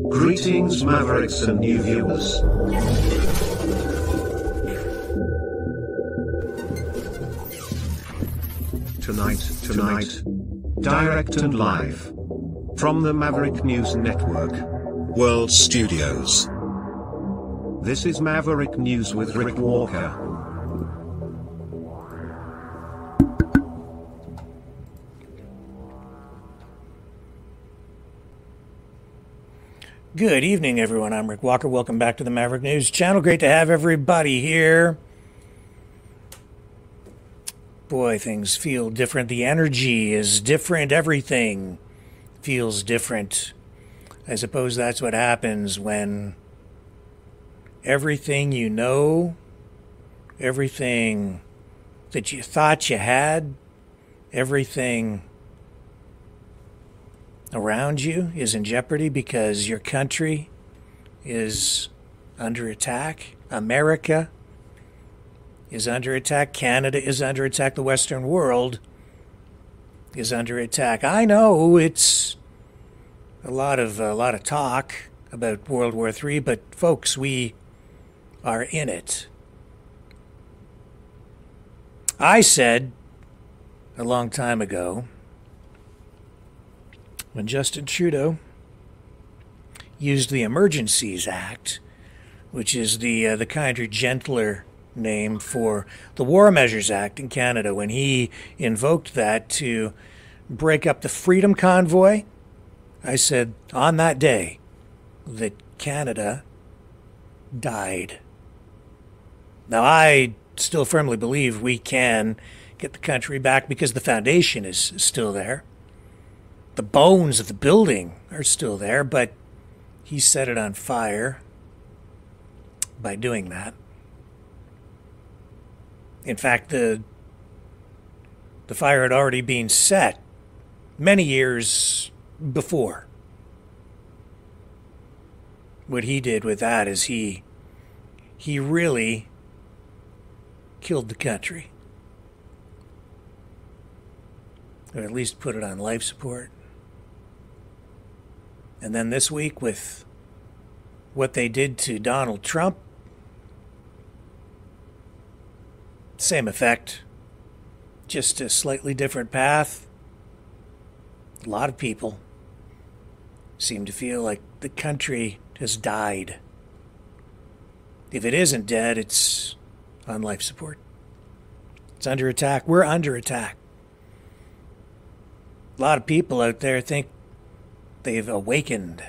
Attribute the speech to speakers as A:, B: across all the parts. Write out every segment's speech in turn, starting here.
A: Greetings Mavericks and new viewers. Tonight, direct and live from the Maverick News Network World Studios. This is Maverick News with Rick Walker.
B: Good evening, everyone. I'm Rick Walker. Welcome back to the Maverick News channel. Great to have everybody here. Boy, things feel different. The energy is different. Everything feels different. I suppose that's what happens when everything you know, everything that you thought you had, everything around you is in jeopardy because your country is under attack. America is under attack. Canada is under attack. The Western world is under attack. I know it's a lot of talk about World War III, but folks, we are in it. I said a long time ago, when Justin Trudeau used the Emergencies Act, which is the kinder, gentler name for the War Measures Act in Canada, when he invoked that to break up the Freedom Convoy, I said on that day that Canada died. Now, I still firmly believe we can get the country back because the foundation is still there. The bones of the building are still there, but he set it on fire by doing that. In fact, the fire had already been set many years before. What he did with that is he really killed the country. Or at least put it on life support. And then this week, with what they did to Donald Trump, same effect, just a slightly different path. A lot of people seem to feel like the country has died. If it isn't dead, it's on life support. It's under attack. We're under attack. A lot of people out there think they've awakened.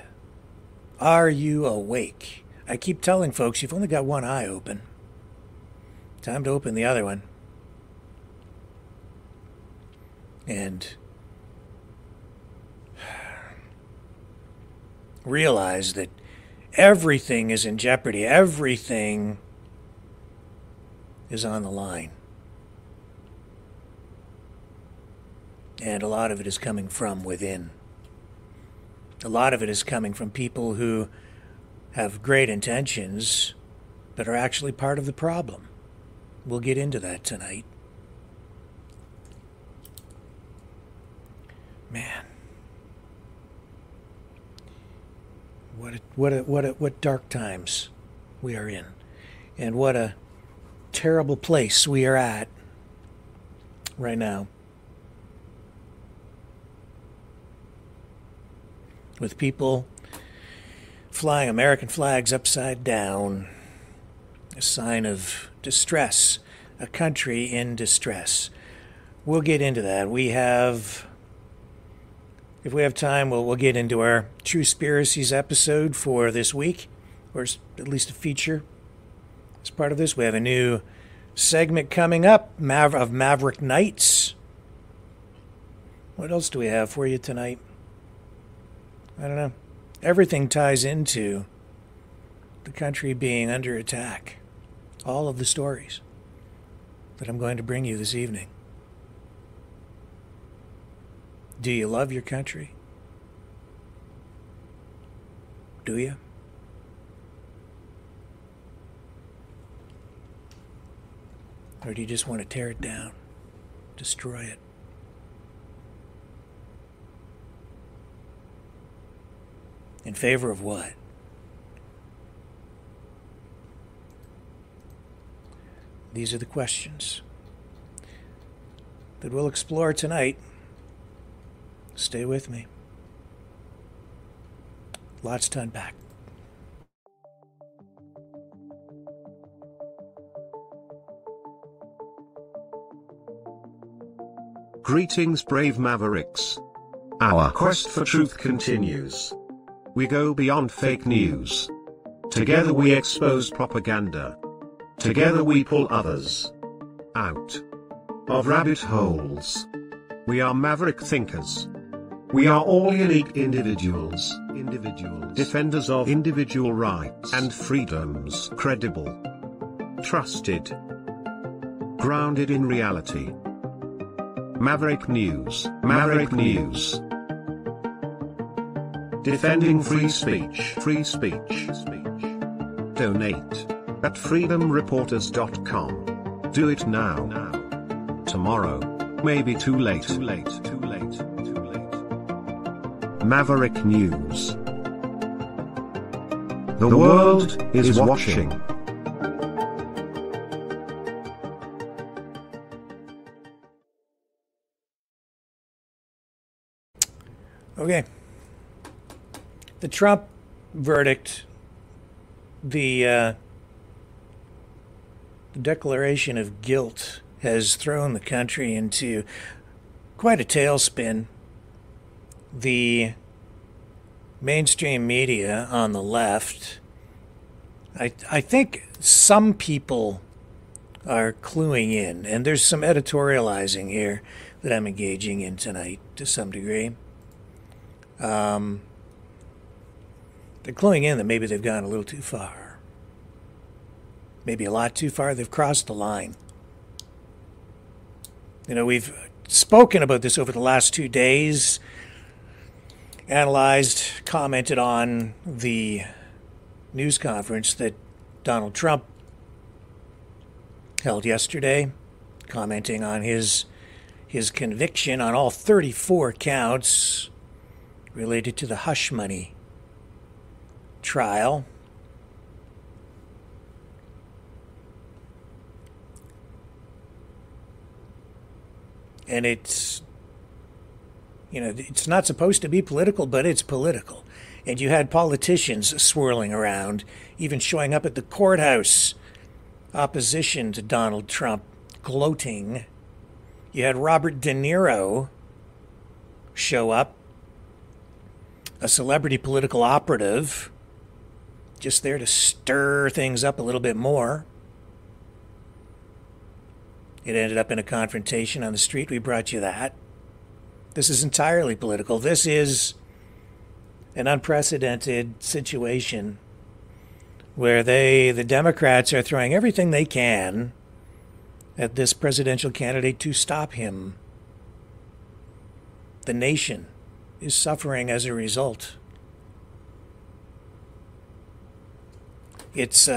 B: Are you awake? I keep telling folks, you've only got one eye open. Time to open the other one. And realize that everything is in jeopardy. Everything is on the line. And a lot of it is coming from within. A lot of it is coming from people who have great intentions, but are actually part of the problem. We'll get into that tonight. Man, what dark times we are in, and what a terrible place we are at right now. With people flying American flags upside down, a sign of distress, a country in distress. We'll get into that. If we have time, we'll get into our True Spiracies episode for this week, or at least a feature. As part of this, we have a new segment coming up of Maverick Nights. What else do we have for you tonight? I don't know. Everything ties into the country being under attack. All of the stories that I'm going to bring you this evening. Do you love your country? Do you? Or do you just want to tear it down, destroy it? In favor of what? These are the questions that we'll explore tonight. Stay with me. Lots to unpack.
A: Greetings, brave Mavericks. Our quest for truth continues. We go beyond fake news. Together we expose propaganda. Together we pull others out of rabbit holes. We are maverick thinkers. We are all unique individuals, defenders of individual rights and freedoms, credible, trusted, grounded in reality. Maverick News, Maverick News. Defending free speech, free speech. Donate at freedomreporters.com. Do it now. Tomorrow may be too late. Maverick News. The world is watching.
B: Okay. The Trump verdict, the declaration of guilt has thrown the country into quite a tailspin. The mainstream media on the left, I think some people are cluing in, and there's some editorializing here that I'm engaging in tonight to some degree. They're cluing in that maybe they've gone a little too far. Maybe a lot too far. They've crossed the line. You know, we've spoken about this over the last 2 days, analyzed, commented on the news conference that Donald Trump held yesterday, commenting on his conviction on all 34 counts related to the hush money trial. And it's, you know, it's not supposed to be political, but it's political. And you had politicians swirling around, even showing up at the courthouse, opposition to Donald Trump, gloating. You had Robert De Niro show up, a celebrity political operative, just there to stir things up a little bit more. It ended up in a confrontation on the street. We brought you that. This is entirely political. This is an unprecedented situation where the Democrats are throwing everything they can at this presidential candidate to stop him. The nation is suffering as a result. It's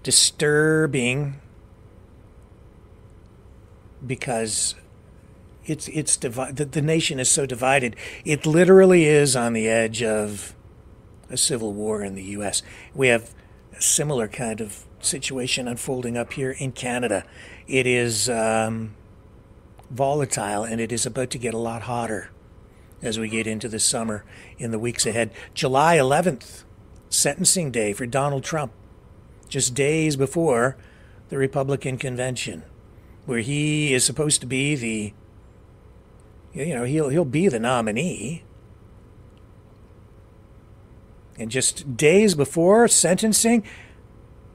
B: disturbing because the nation is so divided. It literally is on the edge of a civil war in the U.S. We have a similar kind of situation unfolding up here in Canada. It is volatile, and it is about to get a lot hotter as we get into the summer in the weeks ahead. July 11th, sentencing day for Donald Trump, just days before the Republican convention, where he is supposed to be he'll be the nominee. And just days before sentencing,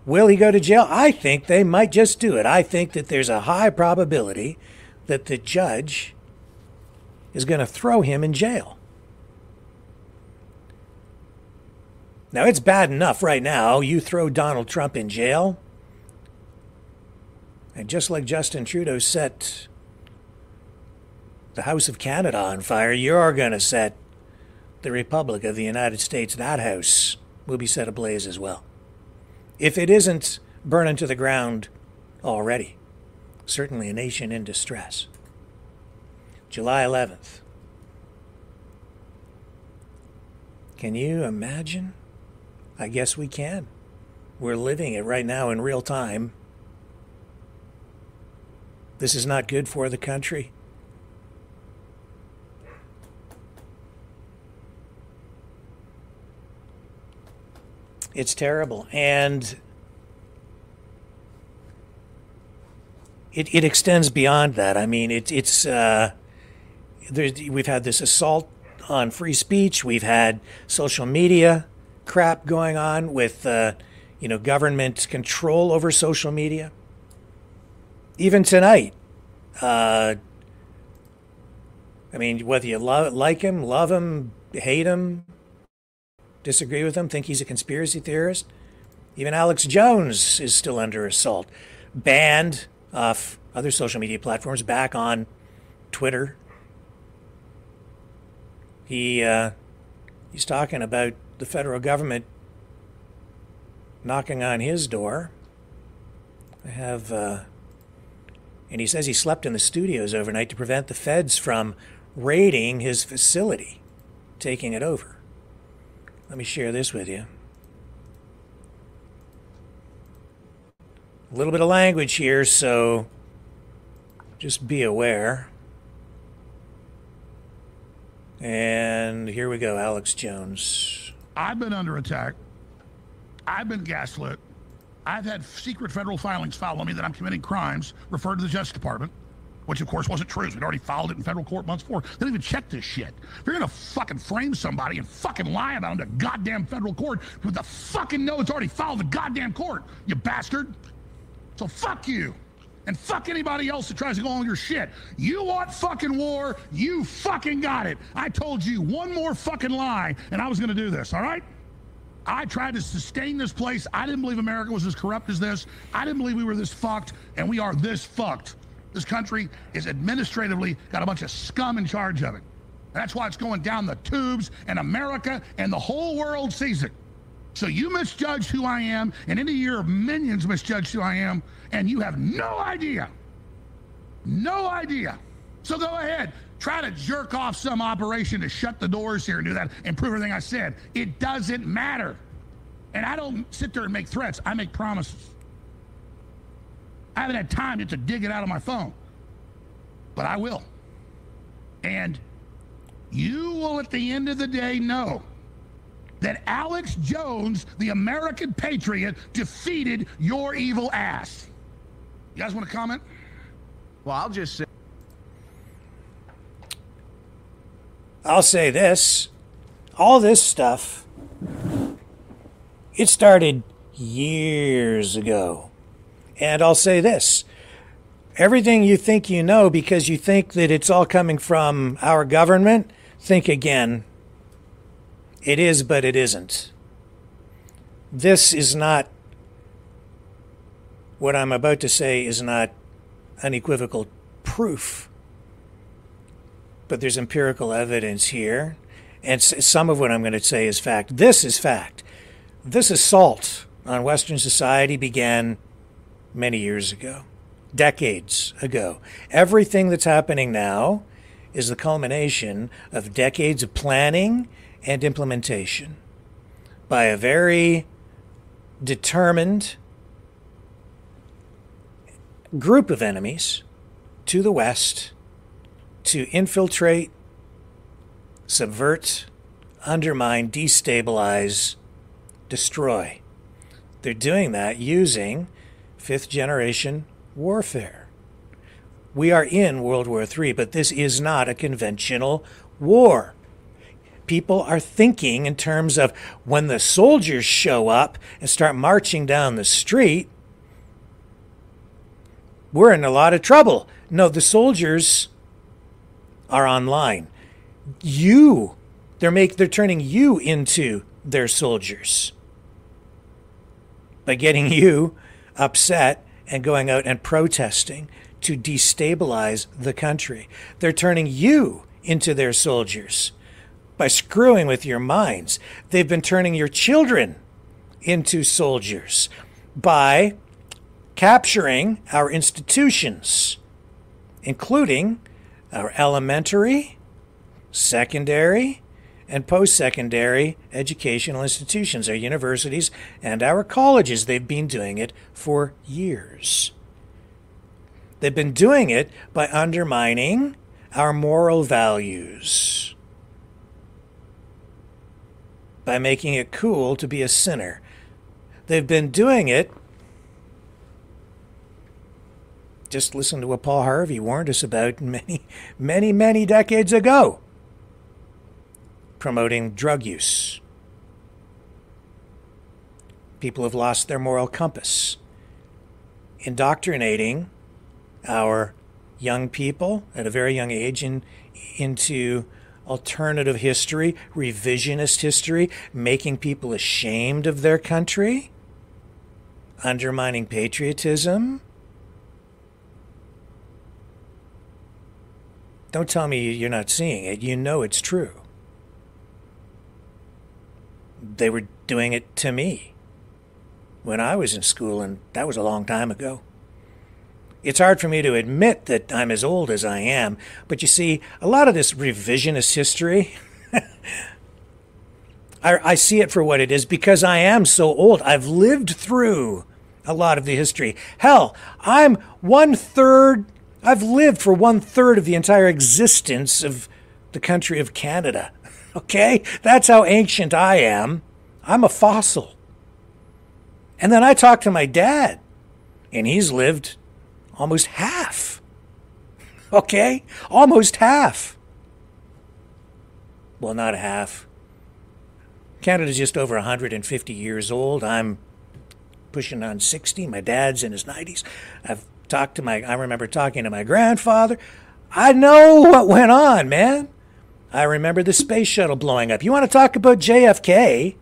B: will he go to jail? I think they might just do it. I think that there's a high probability that the judge is going to throw him in jail. Now, it's bad enough right now. You throw Donald Trump in jail, and just like Justin Trudeau set the House of Canada on fire, you're going to set the Republic of the United States. That house will be set ablaze as well, if it isn't burning to the ground already. Certainly a nation in distress. July 11th. Can you imagine? I guess we can. We're living it right now in real time. This is not good for the country. It's terrible. And it extends beyond that. I mean, we've had this assault on free speech. We've had social media crap going on with, government control over social media. Even tonight, I mean, whether you like him, love him, hate him, disagree with him, think he's a conspiracy theorist, even Alex Jones is still under assault. Banned off other social media platforms, back on Twitter. He's talking about the federal government knocking on his door. And he says he slept in the studios overnight to prevent the feds from raiding his facility, taking it over. Let me share this with you. A little bit of language here, so just be aware. And here we go, Alex Jones.
C: I've been under attack. I've been gaslit. I've had secret federal filings filed on me that I'm committing crimes, referred to the Justice Department, which of course wasn't true. We'd already filed it in federal court months before. They didn't even check this shit. If you're gonna fucking frame somebody and fucking lie about them to goddamn federal court with the fucking know it's already filed in the goddamn court, you bastard. So fuck you. And fuck anybody else that tries to go on your shit. You want fucking war, you fucking got it. I told you one more fucking lie and I was gonna do this, all right? I tried to sustain this place. I didn't believe America was as corrupt as this. I didn't believe we were this fucked, and we are this fucked. This country is administratively got a bunch of scum in charge of it. And that's why it's going down the tubes, and America and the whole world sees it. So you misjudged who I am, and in a year of millions misjudged who I am, and you have no idea. No idea. So go ahead. Try to jerk off some operation to shut the doors here and do that and prove everything I said. It doesn't matter. And I don't sit there and make threats. I make promises. I haven't had time yet to dig it out of my phone. But I will. And you will, at the end of the day, know that Alex Jones, the American patriot, defeated your evil ass. You guys want to comment?
D: Well, I'll just say.
B: I'll say this. All this stuff, it started years ago. And I'll say this. Everything you think you know because you think that it's all coming from our government, think again. It is, but it isn't. This is not, what I'm about to say is not unequivocal proof. But there's empirical evidence here. And some of what I'm going to say is fact. This is fact. This assault on Western society began many years ago, decades ago. Everything that's happening now is the culmination of decades of planning and implementation by a very determined group of enemies to the West to infiltrate, subvert, undermine, destabilize, destroy. They're doing that using fifth-generation warfare. We are in World War III, but this is not a conventional war. People are thinking in terms of when the soldiers show up and start marching down the street, we're in a lot of trouble. No, the soldiers are online. They're turning you into their soldiers by getting you upset and going out and protesting to destabilize the country. They're turning you into their soldiers by screwing with your minds. They've been turning your children into soldiers by capturing our institutions, including our elementary, secondary, and post-secondary educational institutions, our universities and our colleges. They've been doing it for years. They've been doing it by undermining our moral values, by making it cool to be a sinner. They've been doing it. Just listen to what Paul Harvey warned us about many decades ago. Promoting drug use. People have lost their moral compass. Indoctrinating our young people at a very young age into alternative history, revisionist history, making people ashamed of their country, undermining patriotism. Don't tell me you're not seeing it. You know it's true. They were doing it to me when I was in school, and that was a long time ago. It's hard for me to admit that I'm as old as I am, but you see, a lot of this revisionist history, I see it for what it is because I am so old. I've lived through a lot of the history. Hell, I've lived for 1/3 of the entire existence of the country of Canada. Okay? That's how ancient I am. I'm a fossil. And then I talk to my dad, and he's lived almost half. Okay? Almost half. Well, not half. Canada's just over 150 years old. I'm pushing on 60. My dad's in his 90s. I remember talking to my grandfather. I know what went on, man. I remember the space shuttle blowing up. You want to talk about JFK?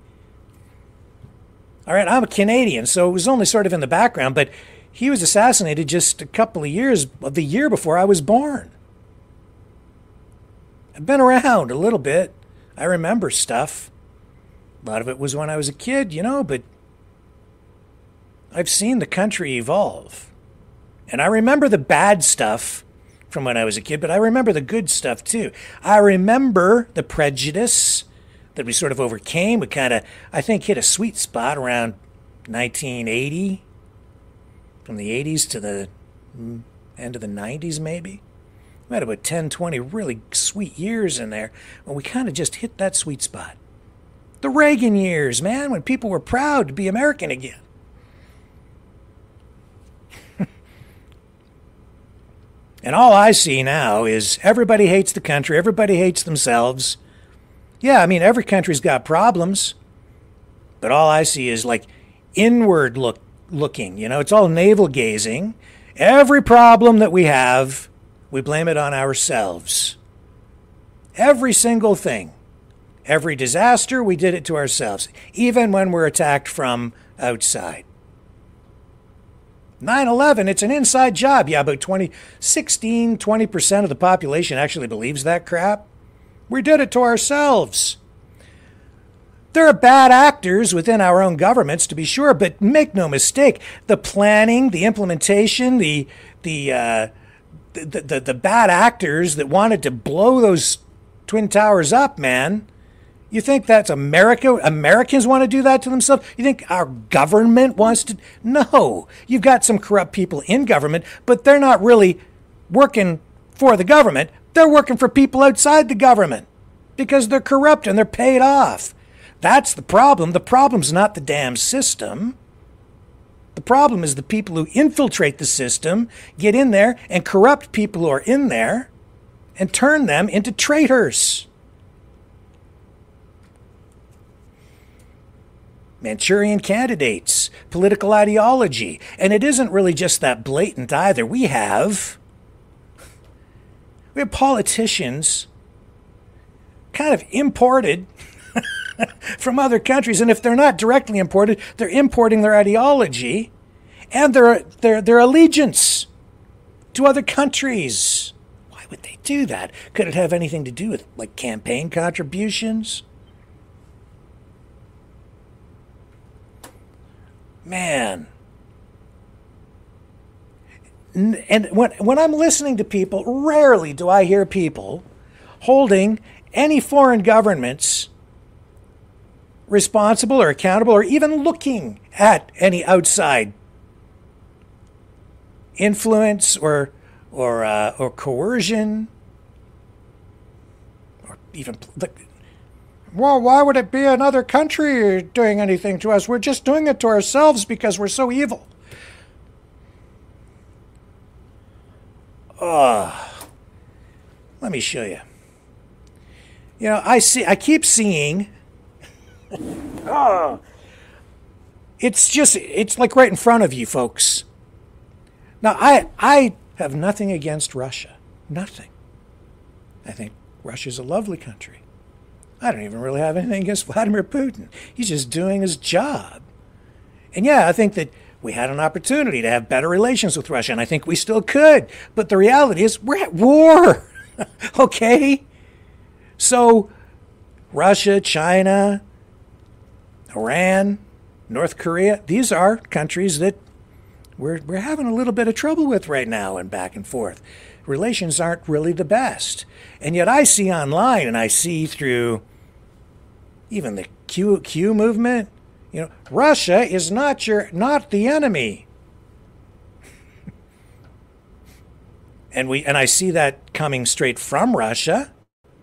B: All right, I'm a Canadian, so it was only sort of in the background, but he was assassinated just a couple of years, the year before I was born. I've been around a little bit. I remember stuff. A lot of it was when I was a kid, but I've seen the country evolve. And I remember the bad stuff from when I was a kid, but I remember the good stuff too. I remember the prejudice that we sort of overcame. We kind of, I think, hit a sweet spot around 1980, from the 80s to the end of the 90s maybe. We had about 10, 20 really sweet years in there when we kind of just hit that sweet spot. The Reagan years, man, when people were proud to be American again. And all I see now is everybody hates the country, everybody hates themselves. Yeah, I mean, every country's got problems, but all I see is like inward looking, it's all navel gazing. Every problem that we have, we blame it on ourselves. Every single thing. Every disaster, we did it to ourselves, even when we're attacked from outside. 9/11, it's an inside job. Yeah, about 20% of the population actually believes that crap. We did it to ourselves. There are bad actors within our own governments, to be sure, but make no mistake, the planning, the implementation, the bad actors that wanted to blow those Twin Towers up, man. You think that's America? Americans want to do that to themselves? You think our government wants to? No. You've got some corrupt people in government, but they're not really working for the government. They're working for people outside the government because they're corrupt and they're paid off. That's the problem. The problem's not the damn system. The problem is the people who infiltrate the system, get in there and corrupt people who are in there and turn them into traitors. Manchurian candidates, political ideology. And it isn't really just that blatant either. We have politicians kind of imported from other countries. And if they're not directly imported, they're importing their ideology and their allegiance to other countries. Why would they do that? Could it have anything to do with like campaign contributions? Man. And when I'm listening to people, rarely do I hear people holding any foreign governments responsible or accountable or even looking at any outside influence or coercion, or even, well, why would it be another country doing anything to us? We're just doing it to ourselves because we're so evil. Oh, let me show you. You know, I keep seeing. Oh, it's like right in front of you, folks. Now, I have nothing against Russia. Nothing. I think Russia's a lovely country. I don't even really have anything against Vladimir Putin. He's just doing his job. And yeah, I think that we had an opportunity to have better relations with Russia, and I think we still could. But the reality is we're at war. Okay? So Russia, China, Iran, North Korea, these are countries that we're having a little bit of trouble with right now, and back and forth. Relations aren't really the best. And yet I see online, and I see through even the Q movement, you know, Russia is not the enemy. And I see that coming straight from Russia.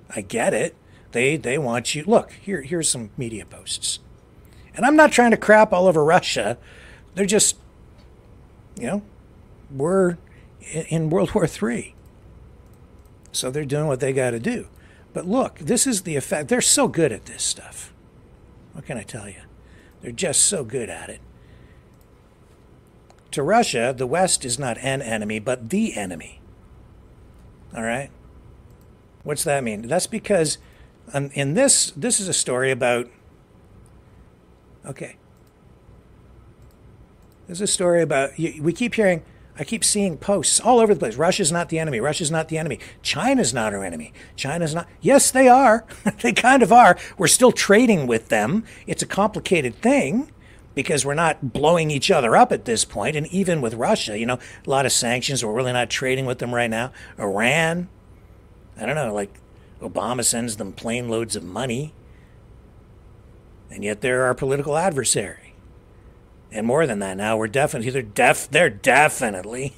B: I get it. They want you. Look, here's some media posts. And I'm not trying to crap all over Russia. They're just, you know, we're in World War III. So they're doing what they got to do. But look, this is the effect. They're so good at this stuff. What can I tell you? They're just so good at it. To Russia, the West is not an enemy, but the enemy. All right? What's that mean? That's because in this is a story about, okay. This is a story about, we keep hearing, I keep seeing posts all over the place. Russia's not the enemy. Russia's not the enemy. China's not our enemy. China's not. Yes, they are. They kind of are. We're still trading with them. It's a complicated thing because we're not blowing each other up at this point. And even with Russia, you know, a lot of sanctions. We're really not trading with them right now. Iran, I don't know, like Obama sends them plane loads of money. And yet they're our political adversary. And more than that now, they're definitely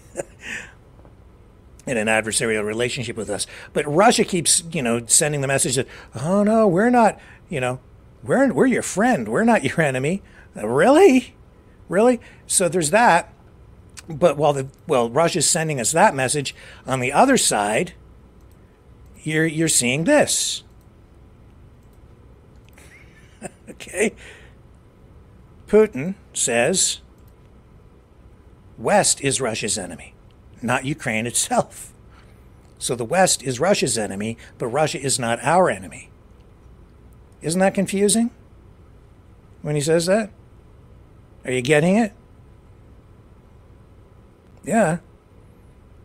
B: in an adversarial relationship with us. But Russia keeps, you know, sending the message that, oh no, we're not, you know, we're your friend. We're not your enemy. Really? Really? So there's that. But while Russia's sending us that message, on the other side, you're seeing this. Okay? Putin says West is Russia's enemy, not Ukraine itself. So the West is Russia's enemy, but Russia is not our enemy. Isn't that confusing when he says that? Are you getting it? Yeah.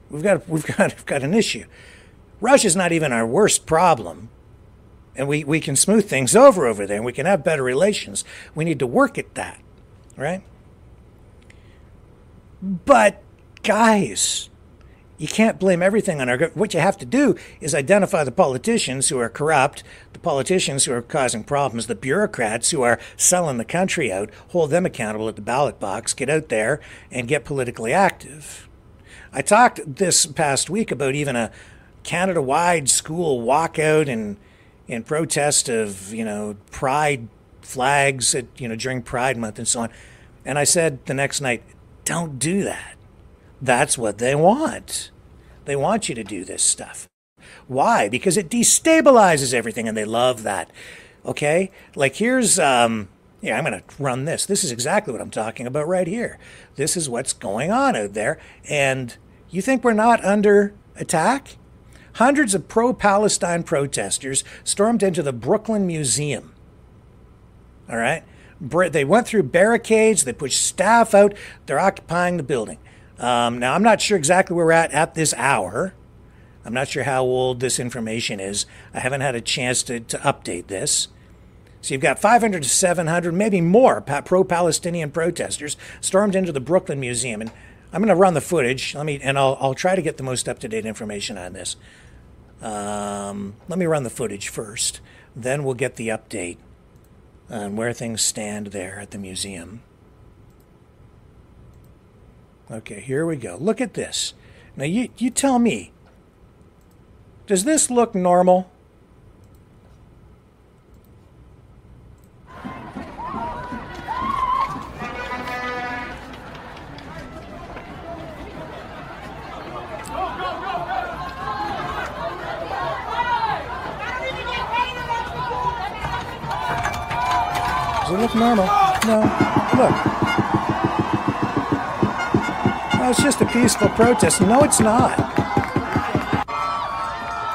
B: We've got an issue. Russia's not even our worst problem. And we can smooth things over there, and we can have better relations. We need to work at that, right? But, guys, you can't blame everything on our government. What you have to do is identify the politicians who are corrupt, the politicians who are causing problems, the bureaucrats who are selling the country out, hold them accountable at the ballot box, get out there and get politically active. I talked this past week about even a Canada-wide school walkout in protest of, you know, pride flags at, you know, during Pride Month and so on. And I said the next night, don't do that. That's what they want. They want you to do this stuff. Why? Because it destabilizes everything, and they love that. Okay? Like here's, I'm going to run this. This is exactly what I'm talking about right here. This is what's going on out there. And you think we're not under attack? Hundreds of pro-Palestine protesters stormed into the Brooklyn Museum. All right? They went through barricades. They pushed staff out. They're occupying the building. Now, I'm not sure exactly where we're at this hour. I'm not sure how old this information is. I haven't had a chance to update this. So you've got 500 to 700, maybe more, pro-Palestinian protesters stormed into the Brooklyn Museum. And I'm going to run the footage. I'll try to get the most up-to-date information on this. Let me run the footage first. Then we'll get the update on where things stand there at the museum. Okay, here we go. Look at this. Now, you tell me, does this look normal? Does it look normal? No. Look. Oh, it's just a peaceful protest. No, it's not.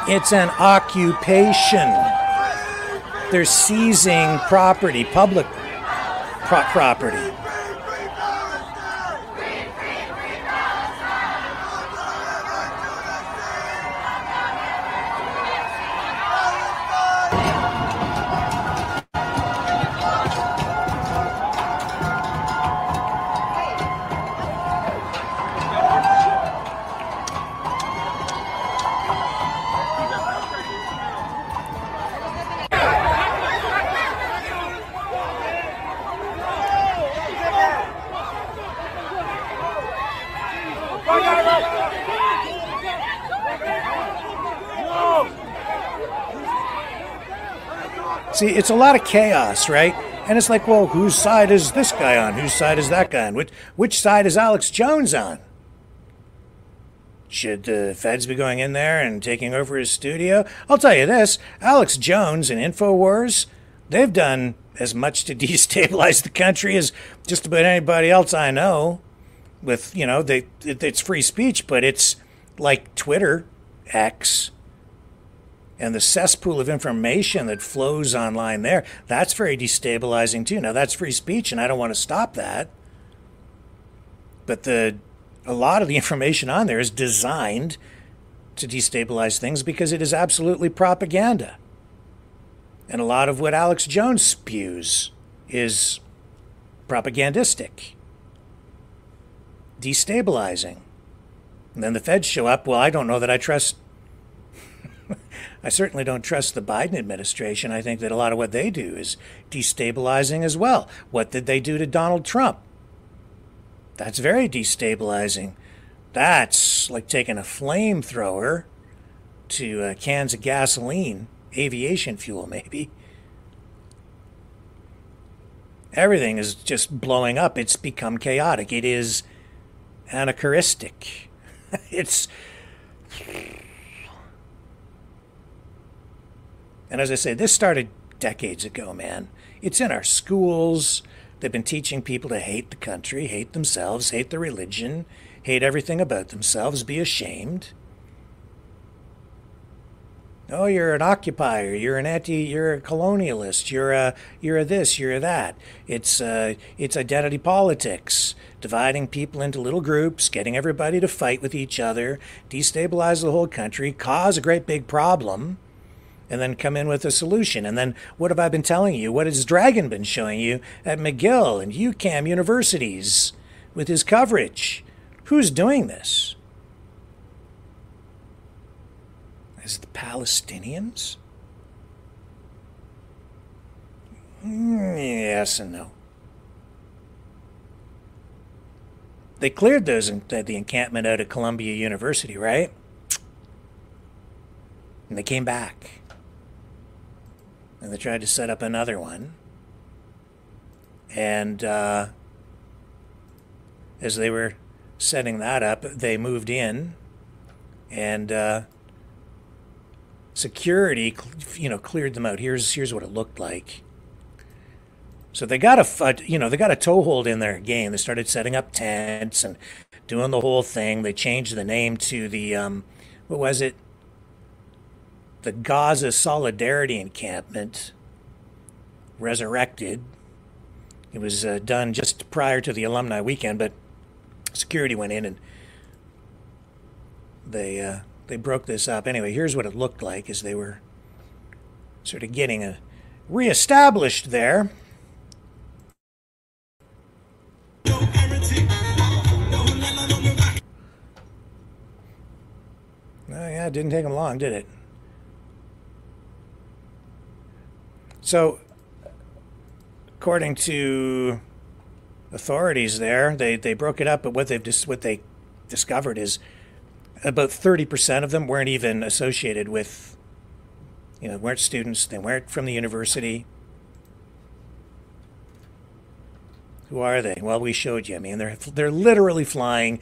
B: It's an occupation. They're seizing property, public property. See, it's a lot of chaos, right? And it's like, well, whose side is this guy on? Whose side is that guy on? Which side is Alex Jones on? Should the feds be going in there and taking over his studio? I'll tell you this, Alex Jones and InfoWars, they've done as much to destabilize the country as just about anybody else I know. With, you know, it's free speech, but it's like Twitter, X, and the cesspool of information that flows online there, that's very destabilizing too. Now, that's free speech, and I don't want to stop that. But a lot of the information on there is designed to destabilize things because it is absolutely propaganda. And a lot of what Alex Jones spews is propagandistic, destabilizing. And then the feds show up. Well, I don't know that I trust... I certainly don't trust the Biden administration. I think that a lot of what they do is destabilizing as well. What did they do to Donald Trump? That's very destabilizing. That's like taking a flamethrower to cans of gasoline, aviation fuel maybe. Everything is just blowing up. It's become chaotic. It is anachronistic. It's... And as I say, this started decades ago, man. It's in our schools. They've been teaching people to hate the country, hate themselves, hate the religion, hate everything about themselves, be ashamed. Oh, you're an occupier, you're a colonialist, you're a this, you're a that. It's identity politics, dividing people into little groups, getting everybody to fight with each other, destabilize the whole country, cause a great big problem, and then come in with a solution. And then what have I been telling you? What has Dragon been showing you at McGill and UCAM universities with his coverage? Who's doing this? Is it the Palestinians? Yes and no. They cleared the encampment out of Columbia University, right? And they came back. And they tried to set up another one. And as they were setting that up, they moved in. And security, cleared them out. Here's what it looked like. So they got a toehold in their game. They started setting up tents and doing the whole thing. They changed the name to the what was it? The Gaza Solidarity Encampment, resurrected. It was done just prior to the alumni weekend, but security went in and they broke this up. Anyway, here's what it looked like as they were sort of getting reestablished there. Oh yeah, it didn't take them long, did it? So, according to authorities there, they broke it up, but what they discovered is about 30% of them weren't even associated with, weren't students, they weren't from the university. Who are they? Well, we showed you. I mean, they're literally flying,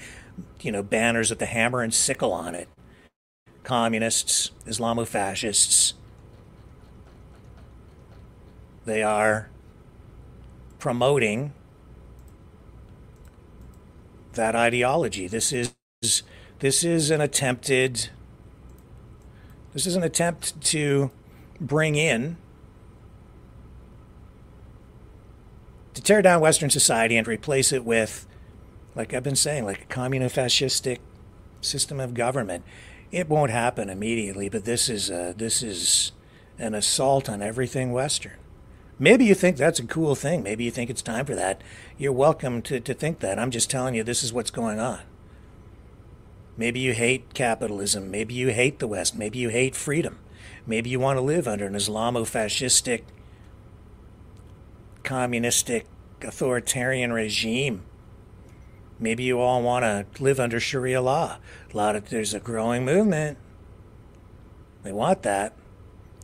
B: banners with the hammer and sickle on it. Communists, Islamofascists. They are promoting that ideology. This is an attempt to bring in, to tear down Western society and replace it with, like I've been saying, like a communist-fascistic system of government. It won't happen immediately, but this is an assault on everything Western. Maybe you think that's a cool thing. Maybe you think it's time for that. You're welcome to think that. I'm just telling you this is what's going on. Maybe you hate capitalism. Maybe you hate the West. Maybe you hate freedom. Maybe you want to live under an Islamo-fascistic, communistic, authoritarian regime. Maybe you all want to live under Sharia law. There's a growing movement. They want that.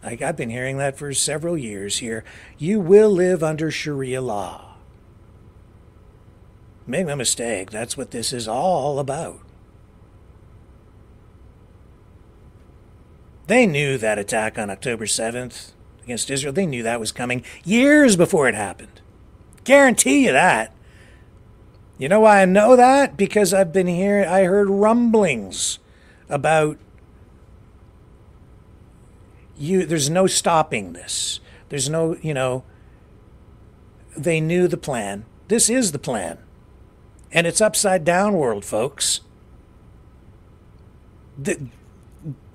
B: I've been hearing that for several years here. You will live under Sharia law. Make no mistake, that's what this is all about. They knew that attack on October 7th against Israel, they knew that was coming years before it happened. Guarantee you that. You know why I know that? Because I heard rumblings about there's no stopping this. There's no, they knew the plan. This is the plan. And it's upside down world, folks. The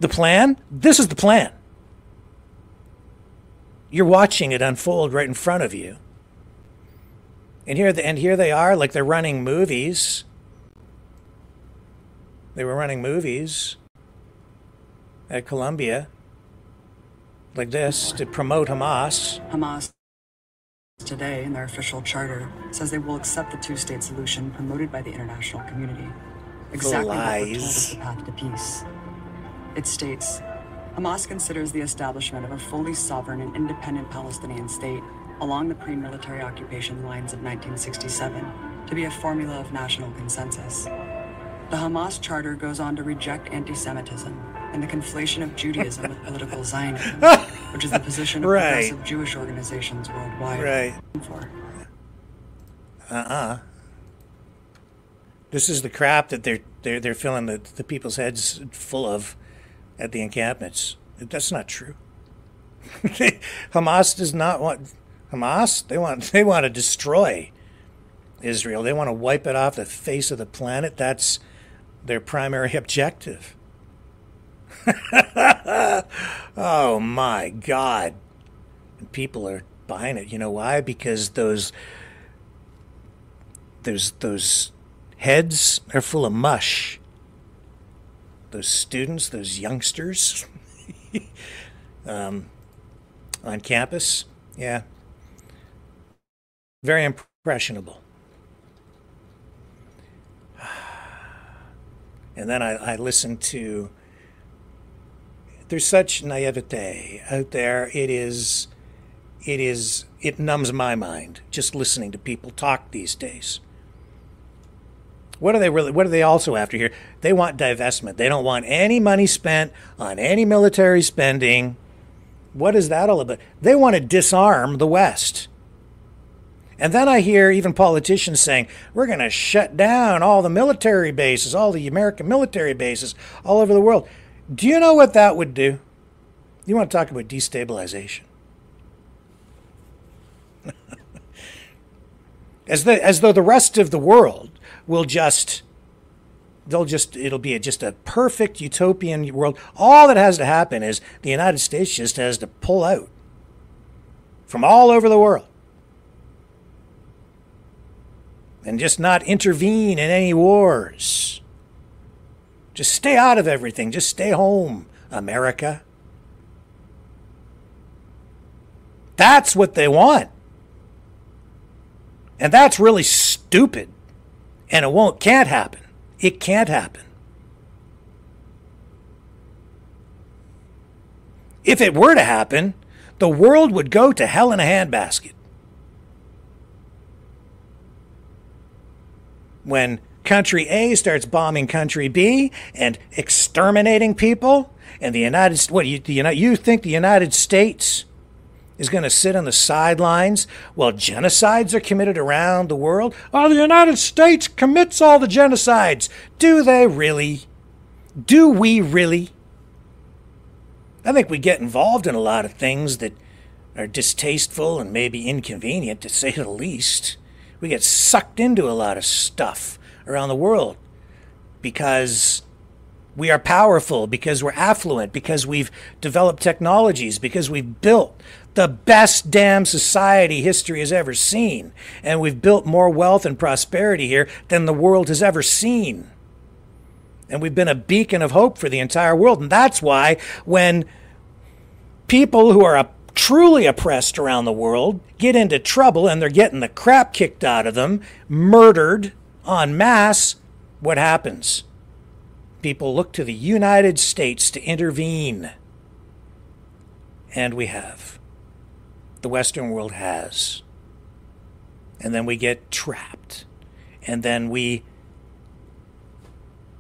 B: plan? This is the plan. You're watching it unfold right in front of you. And here they are, like they're running movies. They were running movies at Columbia, like this, to promote Hamas.
E: Hamas today, in their official charter, says they will accept the two-state solution promoted by the international community. Exactly what we're told is the path to peace. It states, Hamas considers the establishment of a fully sovereign and independent Palestinian state along the pre-military occupation lines of 1967 to be a formula of national consensus. The Hamas charter goes on to reject anti-Semitism and the conflation of Judaism with political Zionism, which is the position of progressive Jewish organizations worldwide.
B: Right.
E: For.
B: This is the crap that they're filling the people's heads full of at the encampments. That's not true. Hamas does not want Hamas. They want to destroy Israel. They want to wipe it off the face of the planet. That's their primary objective. Oh my God. And people are buying it. You know why? Because those heads are full of mush. Those students, those youngsters on campus, yeah, very impressionable. And then I listened to, there's such naivete out there. It numbs my mind just listening to people talk these days. What are they also after here? They want divestment. They don't want any money spent on any military spending. What is that all about? They want to disarm the West. And then I hear even politicians saying, we're going to shut down all the military bases, all the American military bases all over the world. Do you know what that would do? You want to talk about destabilization. As though the rest of the world will it'll be just a perfect utopian world. All that has to happen is the United States just has to pull out from all over the world and just not intervene in any wars. Just stay out of everything. Just stay home, America. That's what they want. And that's really stupid. And it can't happen. It can't happen. If it were to happen, the world would go to hell in a handbasket. When country A starts bombing country B and exterminating people, and the United States, you think the United States is going to sit on the sidelines while genocides are committed around the world? Oh, the United States commits all the genocides. Do they really? Do we really? I think we get involved in a lot of things that are distasteful and maybe inconvenient, to say the least. We get sucked into a lot of stuff around the world because we are powerful, because we're affluent, because we've developed technologies, because we've built the best damn society history has ever seen. And we've built more wealth and prosperity here than the world has ever seen. And we've been a beacon of hope for the entire world. And that's why when people who are truly oppressed around the world get into trouble and they're getting the crap kicked out of them, murdered en masse, what happens? People look to the United States to intervene. And we have. The Western world has. And then we get trapped. And then we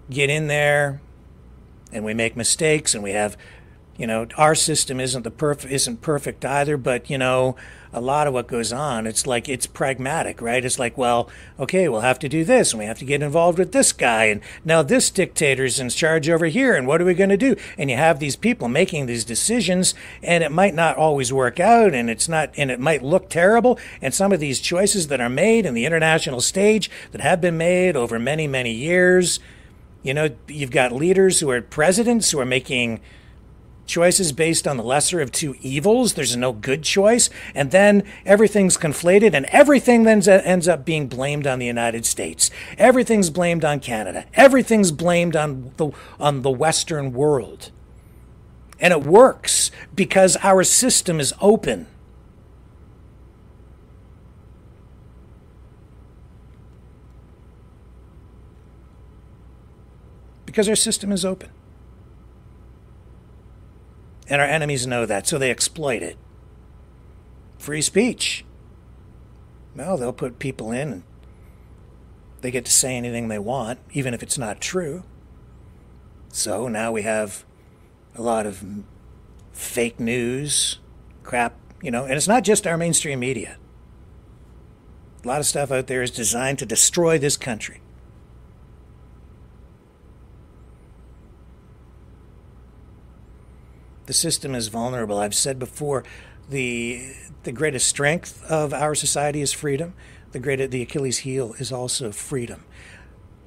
B: get in there and we make mistakes, and we have, our system isn't perfect either, but a lot of what goes on, it's like, it's pragmatic, right? It's like, well, okay, we'll have to do this, and we have to get involved with this guy, and now this dictator's in charge over here, and what are we going to do? And you have these people making these decisions, and it might not always work out, and it might look terrible, and some of these choices that are made in the international stage that have been made over many, many years, you've got leaders who are presidents who are making choices based on the lesser of two evils. There's no good choice. And then everything's conflated, and everything then ends up being blamed on the United States. Everything's blamed on Canada. Everything's blamed on the Western world. And it works because our system is open. Because our system is open. And our enemies know that, so they exploit it. Free speech. Well, they'll put people in, and they get to say anything they want, even if it's not true. So now we have a lot of fake news, crap, and it's not just our mainstream media. A lot of stuff out there is designed to destroy this country. The system is vulnerable. I've said before, the greatest strength of our society is freedom. The Achilles heel is also freedom.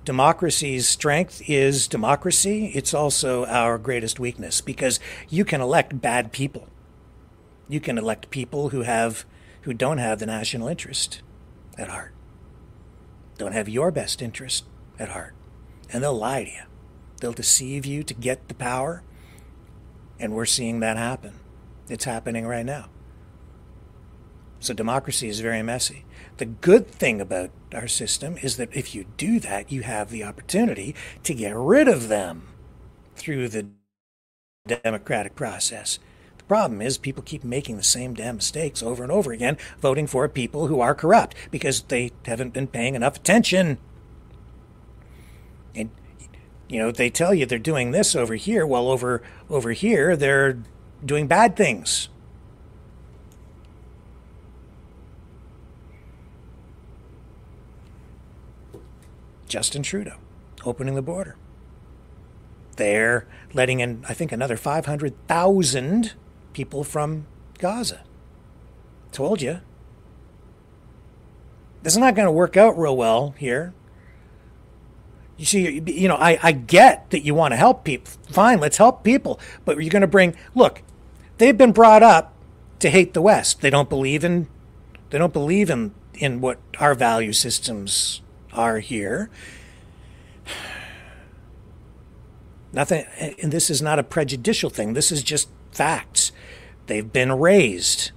B: Democracy's strength is democracy. It's also our greatest weakness, because you can elect bad people. You can elect people who don't have the national interest at heart, don't have your best interest at heart, and they'll lie to you. They'll deceive you to get the power. And we're seeing that happen. It's happening right now. So democracy is very messy. The good thing about our system is that if you do that, you have the opportunity to get rid of them through the democratic process. The problem is people keep making the same damn mistakes over and over again, voting for people who are corrupt because they haven't been paying enough attention. And they tell you they're doing this over here, while over here they're doing bad things. Justin Trudeau opening the border. They're letting in, I think, another 500,000 people from Gaza. Told you. This is not going to work out real well here. You see, I get that you want to help people. Fine, let's help people. But you're going to look, they've been brought up to hate the West. They don't believe in what our value systems are here. Nothing, and this is not a prejudicial thing. This is just facts. They've been raised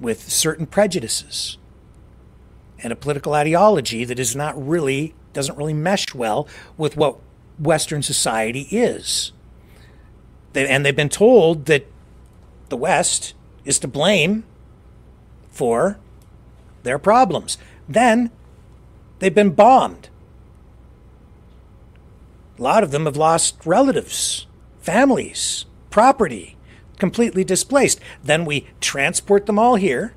B: with certain prejudices and a political ideology that doesn't really mesh well with what Western society is. And they've been told that the West is to blame for their problems. Then they've been bombed. A lot of them have lost relatives, families, property, completely displaced. Then we transport them all here,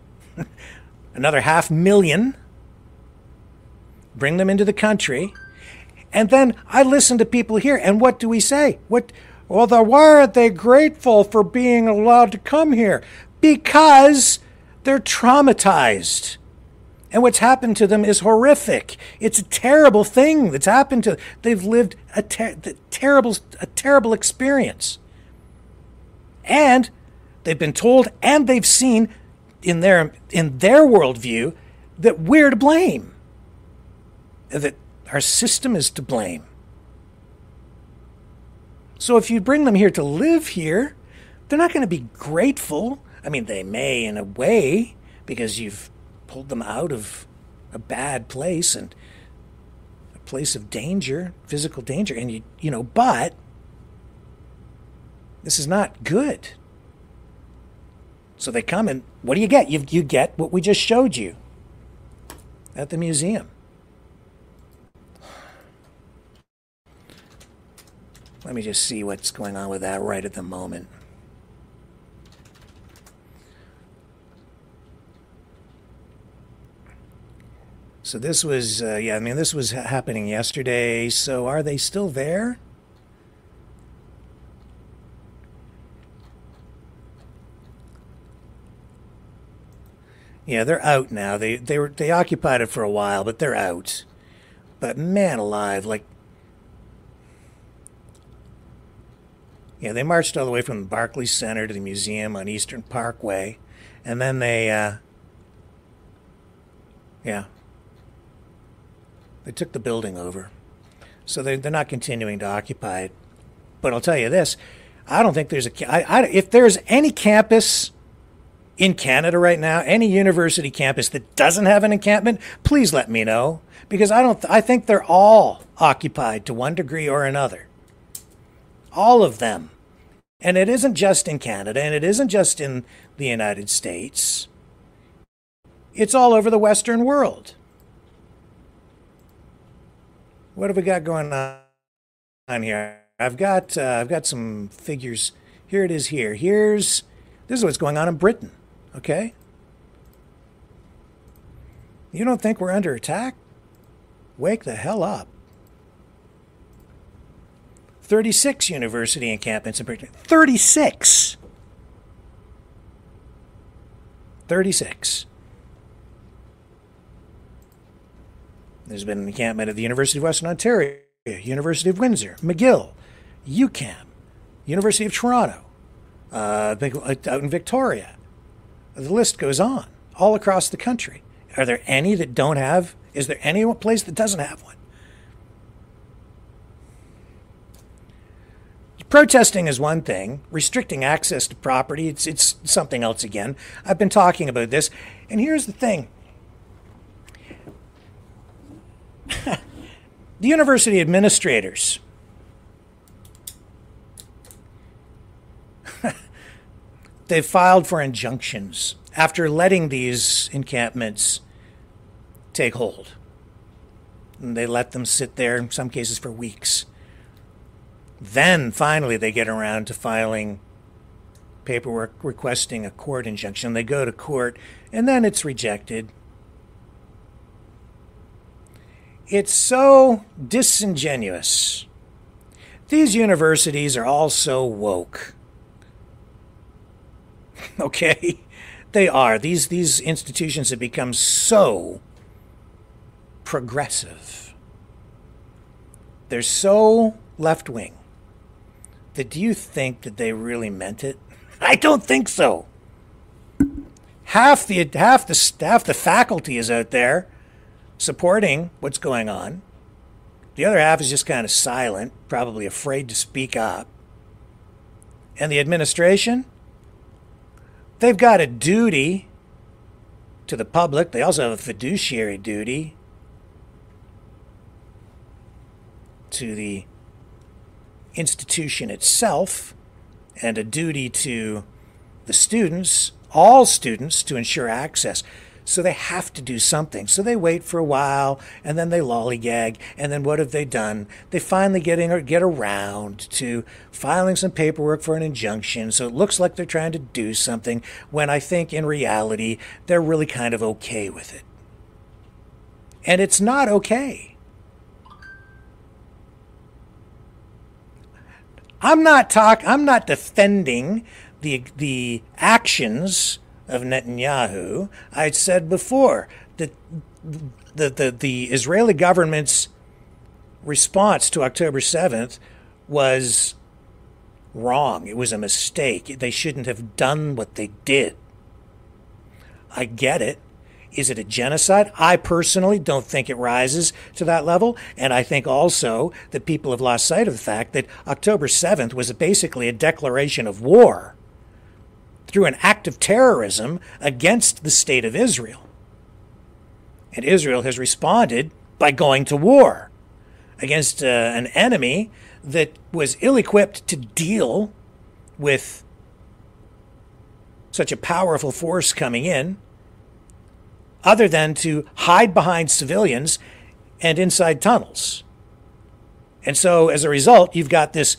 B: another 500,000, bring them into the country, and then I listen to people here, and what do we say? Why aren't they grateful for being allowed to come here? Because they're traumatized. And what's happened to them is horrific. It's a terrible thing that's happened to them. They've lived a terrible experience. And they've been told and they've seen in their worldview that we're to blame. That our system is to blame. So if you bring them here to live here, they're not going to be grateful. I mean, they may in a way, because you've pulled them out of a bad place and a place of danger, physical danger, and but this is not good. So they come and what do you get? You get what we just showed you at the museum. Let me just see what's going on with that right at the moment. So this was, this was happening yesterday. So are they still there? Yeah, they're out now. They occupied it for a while, but they're out. But man alive, they marched all the way from the Barclays Center to the museum on Eastern Parkway, and then they took the building over. So they're not continuing to occupy it. But I'll tell you this, I don't think there's if there's any campus in Canada right now, any university campus that doesn't have an encampment, please let me know. Because I think they're all occupied to one degree or another. All of them. And it isn't just in Canada, and it isn't just in the United States. It's all over the Western world. What have we got going on here? I've got some figures. Here it is here. This is what's going on in Britain, okay? You don't think we're under attack? Wake the hell up. 36 university encampments in Britain. 36! 36. There's been an encampment at the University of Western Ontario, University of Windsor, McGill, UQAM, University of Toronto, out in Victoria. The list goes on, all across the country. Are there any that don't have? Is there any place that doesn't have one? Protesting is one thing. Restricting access to property, it's something else again. I've been talking about this, and here's the thing. The university administrators they've filed for injunctions after letting these encampments take hold. And they let them sit there, in some cases for weeks. Then finally they get around to filing paperwork requesting a court injunction. They go to court, and then it's rejected. It's so disingenuous. These universities are all so woke. Okay? They are. These institutions have become so progressive. They're so left-wing. That do you think that they really meant it? I don't think so. Half the faculty is out there supporting what's going on. The other half is just kind of silent, probably afraid to speak up. And the administration, they've got a duty to the public. They also have a fiduciary duty to the institution itself and a duty to the students, all students, to ensure access. So they have to do something. So they wait for a while, and then they lollygag, and then what have they done? They finally get around to filing some paperwork for an injunction, so it looks like they're trying to do something, when I think in reality they're really kind of okay with it. And it's not okay. I'm not defending the actions of Netanyahu. I said before that the Israeli government's response to October 7th was wrong. It was a mistake. They shouldn't have done what they did. I get it. Is it a genocide? I personally don't think it rises to that level. And I think also that people have lost sight of the fact that October 7th was basically a declaration of war through an act of terrorism against the state of Israel. And Israel has responded by going to war against an enemy that was ill-equipped to deal with such a powerful force coming in, other than to hide behind civilians and inside tunnels. And so, as a result, you've got this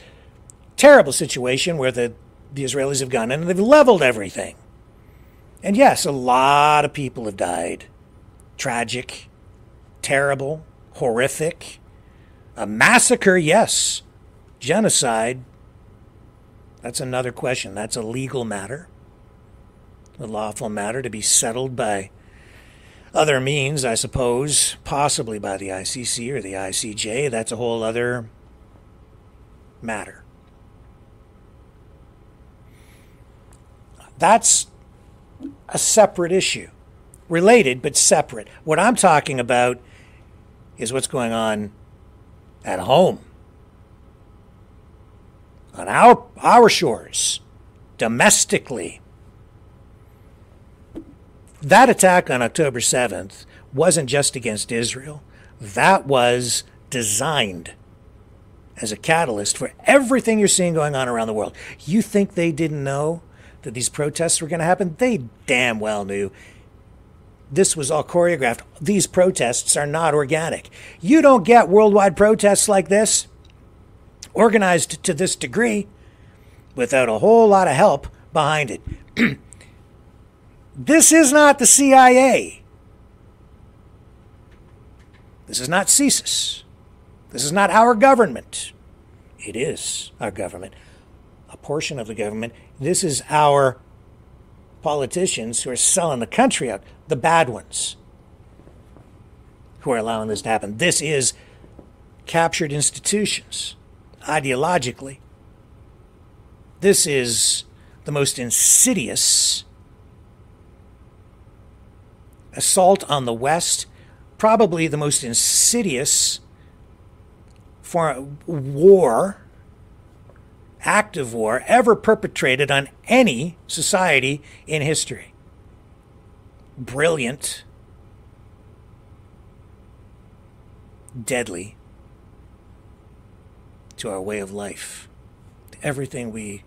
B: terrible situation where the Israelis have gone in and they've leveled everything. And yes, a lot of people have died. Tragic, terrible, horrific. A massacre, yes. Genocide, that's another question. That's a legal matter, a lawful matter to be settled by other means, I suppose, possibly by the ICC or the ICJ. That's a whole other matter. That's a separate issue. Related, but separate. What I'm talking about is what's going on at home. On our shores. Domestically. That attack on October 7th wasn't just against Israel. That was designed as a catalyst for everything you're seeing going on around the world. You think they didn't know that these protests were going to happen? They damn well knew. This was all choreographed. These protests are not organic. You don't get worldwide protests like this, organized to this degree, without a whole lot of help behind it. This is not the CIA. This is not CSIS. This is not our government. It is our government. A portion of the government. This is our politicians who are selling the country out, the bad ones, who are allowing this to happen. This is captured institutions, ideologically. This is the most insidious assault on the West, probably the most insidious war, active war, ever perpetrated on any society in history. Brilliant, deadly to our way of life, to everything we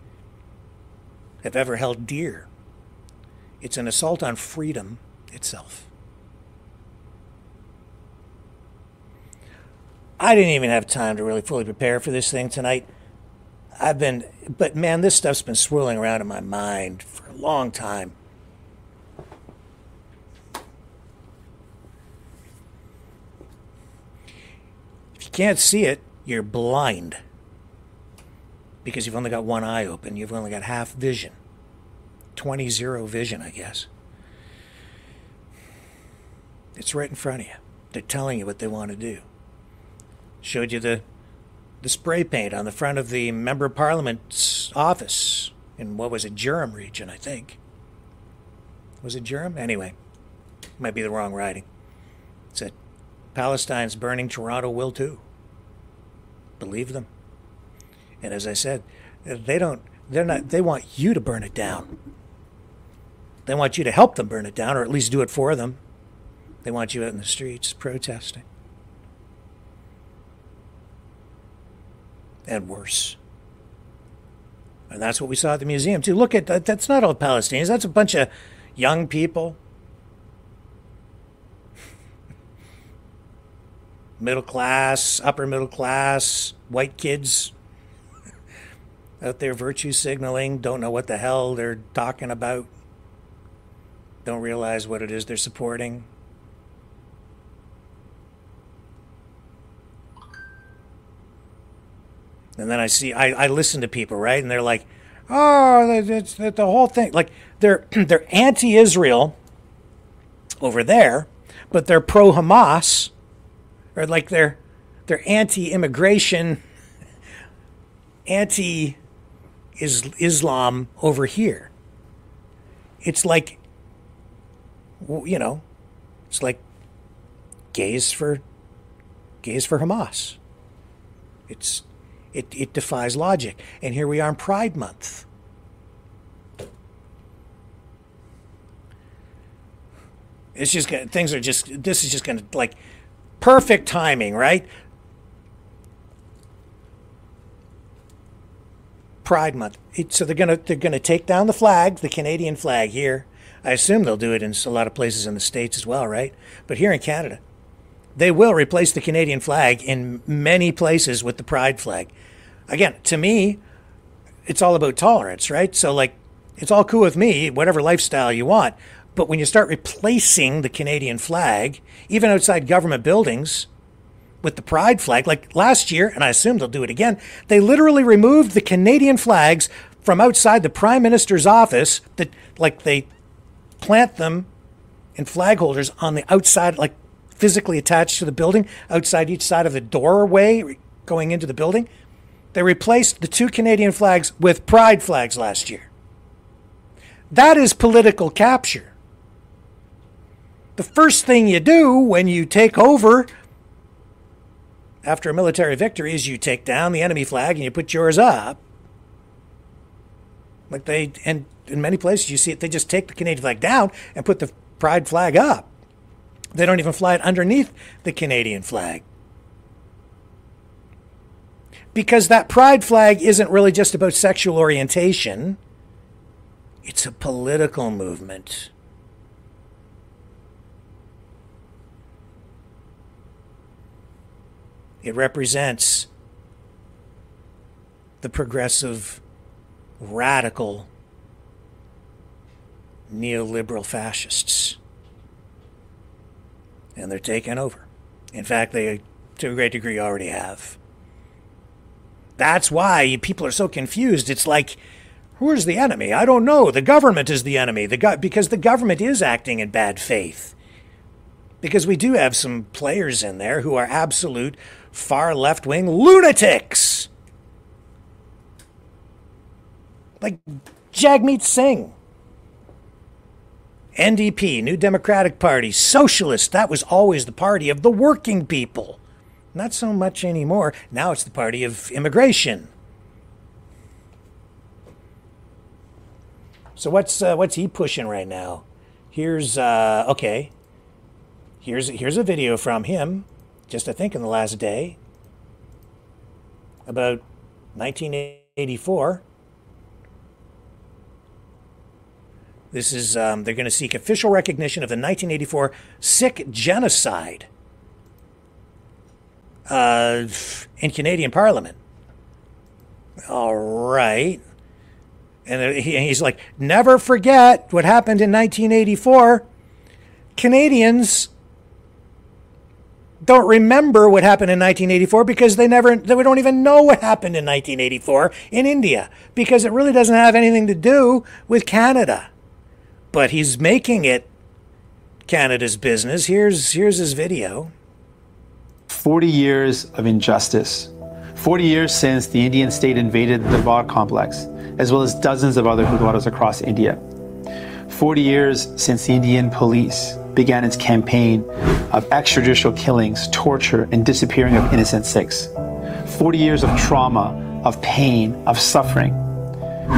B: have ever held dear. It's an assault on freedom itself. I didn't even have time to really fully prepare for this thing tonight. But man, this stuff's been swirling around in my mind for a long time. If you can't see it, you're blind. Because you've only got one eye open. You've only got half vision. 20/0 vision, I guess. It's right in front of you. They're telling you what they want to do. Showed you the spray paint on the front of the Member of Parliament's office in, what was it, Durham region, I think. Was it Durham? Anyway, might be the wrong writing. It said, Palestine's burning, Toronto will too. Believe them. And as I said, they want you to burn it down. They want you to help them burn it down, or at least do it for them. They want you out in the streets protesting. And worse. And that's what we saw at the museum, too. Look at that. That's not all Palestinians. That's a bunch of young people. Middle class, upper middle class, white kids out there virtue signaling, don't know what the hell they're talking about, don't realize what it is they're supporting. And then I listen to people, right? And they're like, oh, it's the whole thing. Like, they're anti-Israel over there, but they're pro-Hamas, or like they're anti-immigration, anti-Islam over here. It's like, you know, it's like gays for Hamas. It defies logic. And here we are in Pride Month. It's just gonna, this is just gonna, like, perfect timing, right? Pride Month. So they're gonna take down the flag, the Canadian flag here. I assume they'll do it in a lot of places in the States as well, right? But here in Canada, they will replace the Canadian flag in many places with the Pride flag. Again, to me, it's all about tolerance, right? So, like, it's all cool with me, whatever lifestyle you want. But when you start replacing the Canadian flag, even outside government buildings, with the Pride flag, like last year, and I assume they'll do it again, they literally removed the Canadian flags from outside the Prime Minister's office. That, like, they plant them in flag holders on the outside, like physically attached to the building, outside each side of the doorway going into the building. They replaced the 2 Canadian flags with Pride flags last year. That is political capture. The first thing you do when you take over after a military victory is you take down the enemy flag and you put yours up. And in many places you see it, they just take the Canadian flag down and put the Pride flag up. They don't even fly it underneath the Canadian flag. Because that Pride flag isn't really just about sexual orientation. It's a political movement. It represents the progressive, radical, neoliberal fascists. And they're taking over. In fact, they, to a great degree, already have. That's why people are so confused. It's like, who's the enemy? I don't know. The government is the enemy. Because the government is acting in bad faith. Because we do have some players in there who are absolute far left-wing lunatics. Like Jagmeet Singh. NDP, New Democratic Party, Socialist, that was always the party of the working people. Not so much anymore. Now it's the party of immigration. So what's he pushing right now? Here's okay. Here's a video from him, just I think in the last day, about 1984. This is they're going to seek official recognition of the 1984 Sikh genocide in Canadian Parliament. All right. And he's like, never forget what happened in 1984. Canadians don't remember what happened in 1984 because they don't even know what happened in 1984 in India, because it really doesn't have anything to do with Canada. But he's making it Canada's business. Here's his video.
F: 40 years of injustice. 40 years since the Indian state invaded the Var complex, as well as dozens of other Gurdwaras across India. 40 years since the Indian police began its campaign of extrajudicial killings, torture, and disappearing of innocent Sikhs. 40 years of trauma, of pain, of suffering,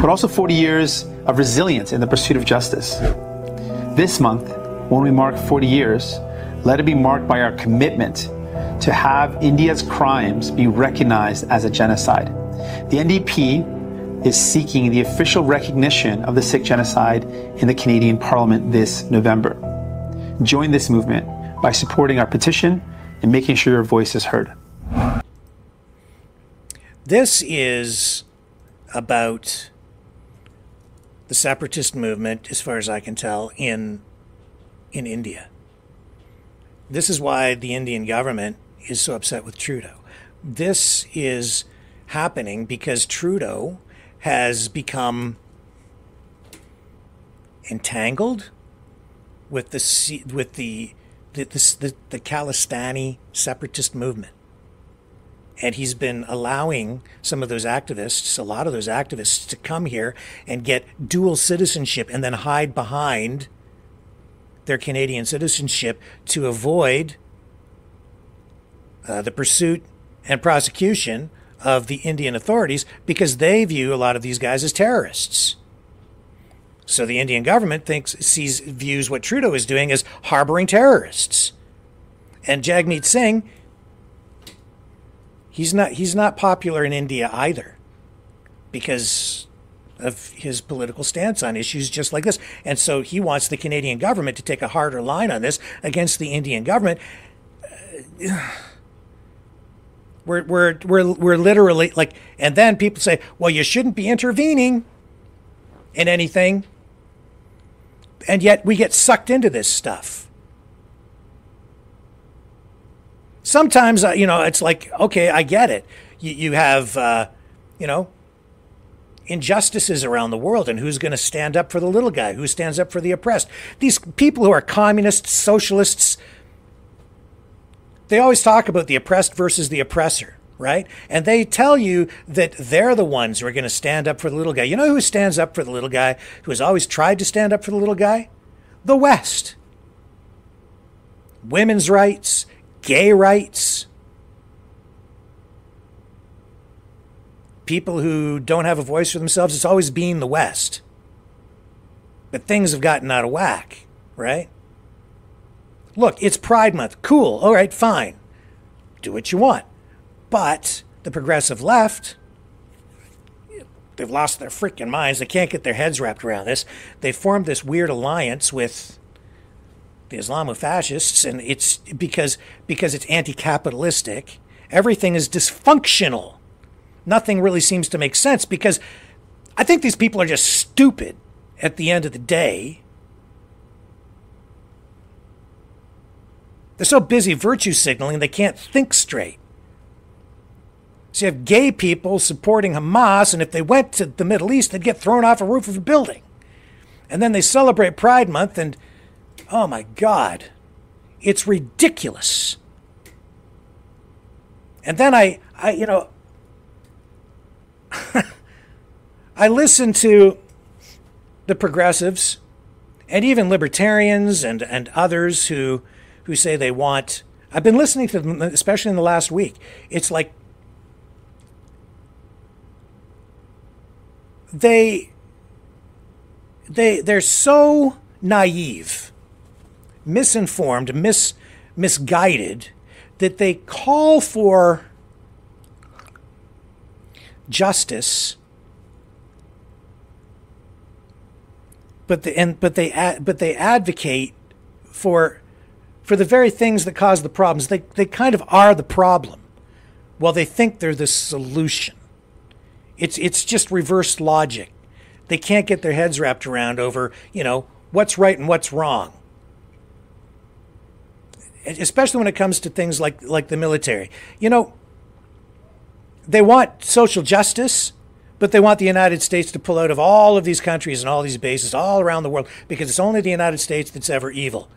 F: but also 40 years of resilience in the pursuit of justice. This month, when we mark 40 years, let it be marked by our commitment to have India's crimes be recognized as a genocide. The NDP is seeking the official recognition of the Sikh genocide in the Canadian Parliament this November. Join this movement by supporting our petition and making sure your voice is heard.
B: This is about the separatist movement, as far as I can tell, in India. This is why the Indian government is so upset with Trudeau. This is happening because Trudeau has become entangled with the Khalistani separatist movement. And he's been allowing some of those activists, a lot of those activists, to come here and get dual citizenship and then hide behind their Canadian citizenship to avoid the pursuit and prosecution of the Indian authorities, because they view a lot of these guys as terrorists. So the Indian government views what Trudeau is doing as harboring terrorists. And Jagmeet Singh, he's not popular in India either, because of his political stance on issues just like this. And so he wants the Canadian government to take a harder line on this against the Indian government. We're literally like, and then people say, well, you shouldn't be intervening in anything. And yet we get sucked into this stuff. Sometimes, it's like, okay, I get it. You have, injustices around the world, and who's going to stand up for the little guy? Who stands up for the oppressed? These people who are communists, socialists, they always talk about the oppressed versus the oppressor, right? And they tell you that they're the ones who are going to stand up for the little guy. You know who stands up for the little guy, who has always tried to stand up for the little guy? The West. Women's rights, gay rights, people who don't have a voice for themselves. It's always been the West. But things have gotten out of whack, right? Look, it's Pride Month. Cool. All right, fine. Do what you want. But the progressive left, they've lost their freaking minds. They can't get their heads wrapped around this. They formed this weird alliance with the Islamofascists, and it's because it's anti-capitalistic. Everything is dysfunctional. Nothing really seems to make sense, because I think these people are just stupid at the end of the day. They're so busy virtue signaling they can't think straight. So you have gay people supporting Hamas, and if they went to the Middle East, they'd get thrown off a roof of a building. And then they celebrate Pride Month, and oh my God, it's ridiculous. And then I I listen to the progressives and even libertarians and others who say they want. I've been listening to them, especially in the last week. It's like they're so naive, misinformed, misguided, that they call for justice, but they advocate for the very things that cause the problems. They kind of are the problem, while they think they're the solution. It's just reverse logic. They can't get their heads wrapped around over, what's right and what's wrong. Especially when it comes to things like the military. They want social justice, but they want the United States to pull out of all of these countries and all these bases all around the world, because it's only the United States that's ever evil.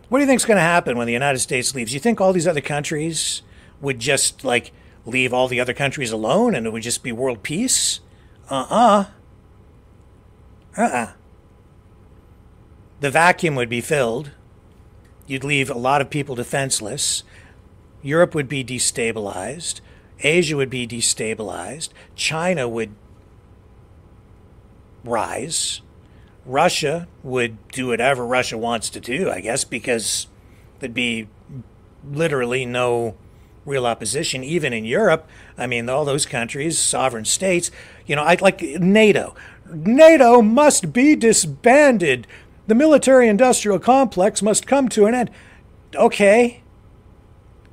B: What do you think's going to happen when the United States leaves? You think all these other countries would just leave all the other countries alone and it would just be world peace? The vacuum would be filled. You'd leave a lot of people defenseless. Europe would be destabilized. Asia would be destabilized. China would rise. Russia would do whatever Russia wants to do, I guess, because there'd be literally no real opposition, even in Europe. I mean, all those countries, sovereign states, I'd like NATO. NATO must be disbanded. The military-industrial complex must come to an end. Okay.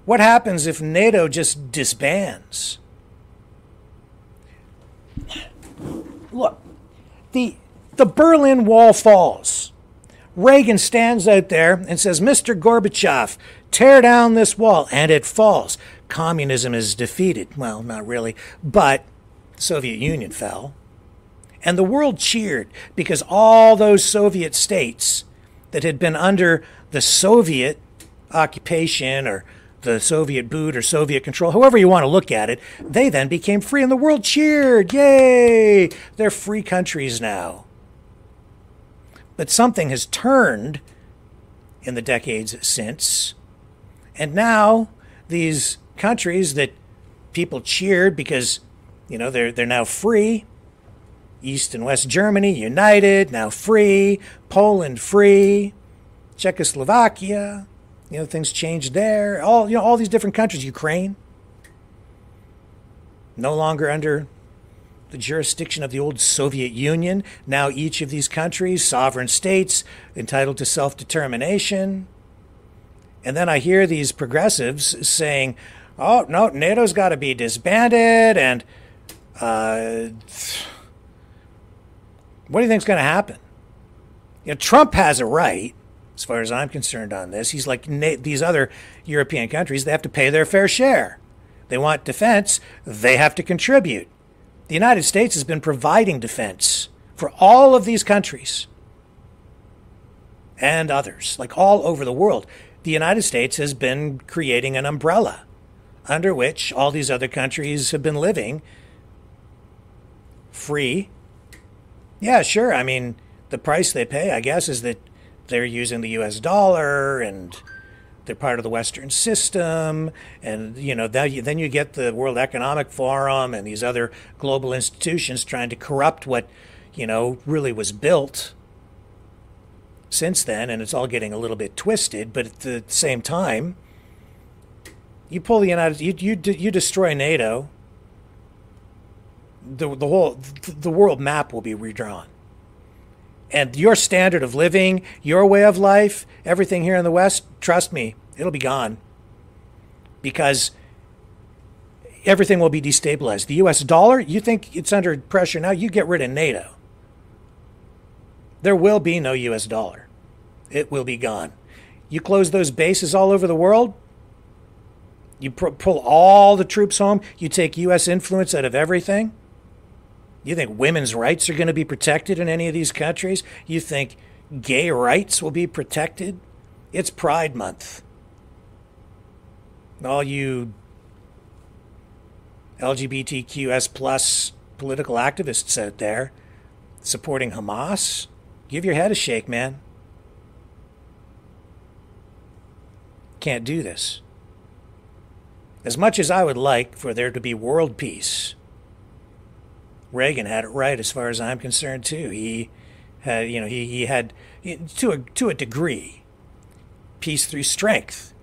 B: What happens if NATO just disbands? Look, the Berlin Wall falls. Reagan stands out there and says, Mr. Gorbachev, tear down this wall, and it falls. Communism is defeated. Well, not really, but the Soviet Union fell. And the world cheered because all those Soviet states that had been under the Soviet occupation or the Soviet boot or Soviet control, however you want to look at it, they then became free and the world cheered. Yay! They're free countries now. But something has turned in the decades since. And now these countries that people cheered because, they're now free. East and West Germany united, now free. Poland free. Czechoslovakia, things changed there. All these different countries. Ukraine, no longer under the jurisdiction of the old Soviet Union. Now each of these countries, sovereign states, entitled to self-determination. And then I hear these progressives saying, oh, no, NATO's got to be disbanded, and what do you think's going to happen? Trump has a right, as far as I'm concerned, on this. He's like these other European countries. They have to pay their fair share. They want defense. They have to contribute. The United States has been providing defense for all of these countries and others, like all over the world. The United States has been creating an umbrella under which all these other countries have been living free. Yeah, sure. I mean, the price they pay, I guess, is that they're using the U.S. dollar and they're part of the Western system. And, then you get the World Economic Forum and these other global institutions trying to corrupt what, really was built since then. And it's all getting a little bit twisted. But at the same time, you pull the you destroy NATO, the world map will be redrawn. And your standard of living, your way of life, everything here in the West, trust me, it'll be gone. Because everything will be destabilized. The U.S. dollar, you think it's under pressure now, you get rid of NATO. There will be no U.S. dollar. It will be gone. You close those bases all over the world, you pull all the troops home, you take U.S. influence out of everything. You think women's rights are going to be protected in any of these countries? You think gay rights will be protected? It's Pride Month. All you LGBTQS plus political activists out there supporting Hamas, give your head a shake, man. Can't do this. As much as I would like for there to be world peace, Reagan had it right as far as I'm concerned too. He had, he had, to a degree, peace through strength.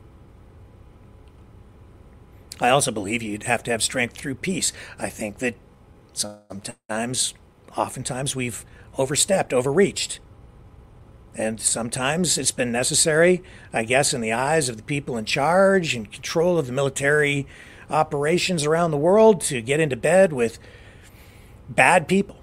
B: I also believe you'd have to have strength through peace. I think that oftentimes we've overstepped, overreached. And sometimes it's been necessary, I guess, in the eyes of the people in charge and control of the military operations around the world to get into bed with bad people.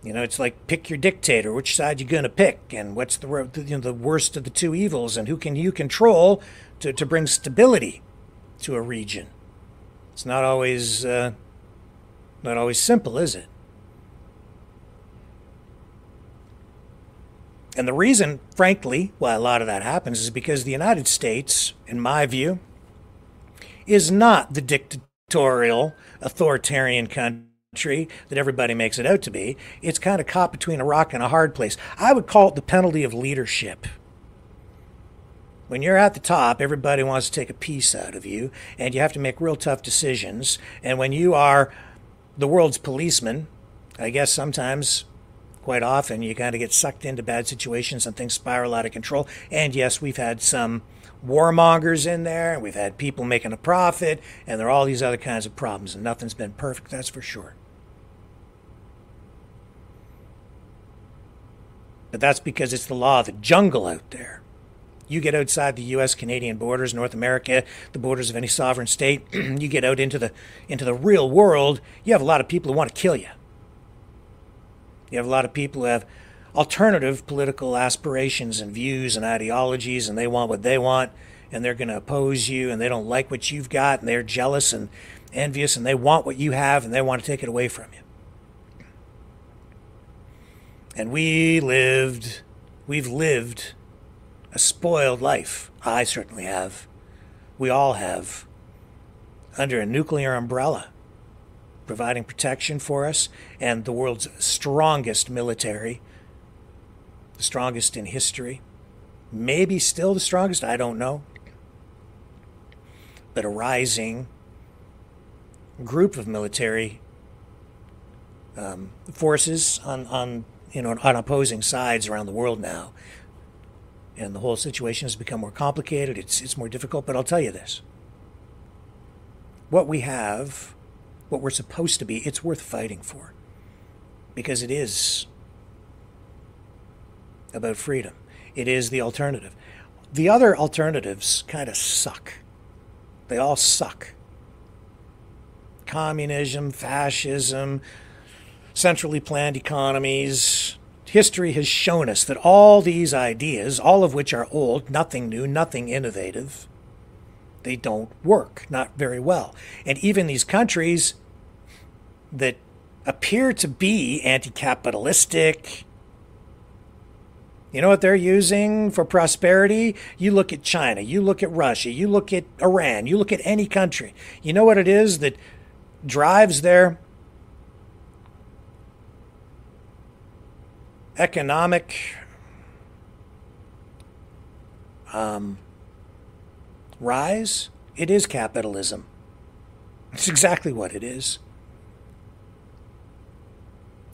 B: It's like pick your dictator, which side you going to pick, and what's the worst of the two evils, and who can you control to bring stability to a region. It's not always simple, is it? And the reason, frankly, why a lot of that happens is because the United States, in my view, is not the dictatorial, authoritarian country that everybody makes it out to be. It's kind of caught between a rock and a hard place. I would call it the penalty of leadership. When you're at the top, everybody wants to take a piece out of you, and you have to make real tough decisions. And when you are the world's policeman, I guess sometimes quite often you kind of get sucked into bad situations and things spiral out of control. And yes, we've had some warmongers in there, and we've had people making a profit, and there are all these other kinds of problems, and nothing's been perfect, that's for sure. But that's because it's the law of the jungle out there. You get outside the U.S. Canadian borders, North America, the borders of any sovereign state, you get out into the real world, you have a lot of people who want to kill you. You have a lot of people who have alternative political aspirations and views and ideologies, and they want what they want, and they're going to oppose you, and they don't like what you've got, and they're jealous and envious, and they want what you have, and they want to take it away from you. And we've lived a spoiled life. I certainly have. We all have. Under a nuclear umbrella, providing protection for us, and the world's strongest military, the strongest in history, maybe still the strongest, I don't know, but a rising group of military forces on opposing sides around the world now. And the whole situation has become more complicated. It's more difficult, but I'll tell you this. What we have, what we're supposed to be, it's worth fighting for. Because it is about freedom. It is the alternative. The other alternatives kind of suck. They all suck. Communism, fascism, centrally planned economies. History has shown us that all these ideas, all of which are old, nothing new, nothing innovative, they don't work, not very well. And even these countries that appear to be anti-capitalistic, you know what they're using for prosperity? You look at China, you look at Russia, you look at Iran, you look at any country. You know what it is that drives their economic rise? It is capitalism. It's exactly what it is.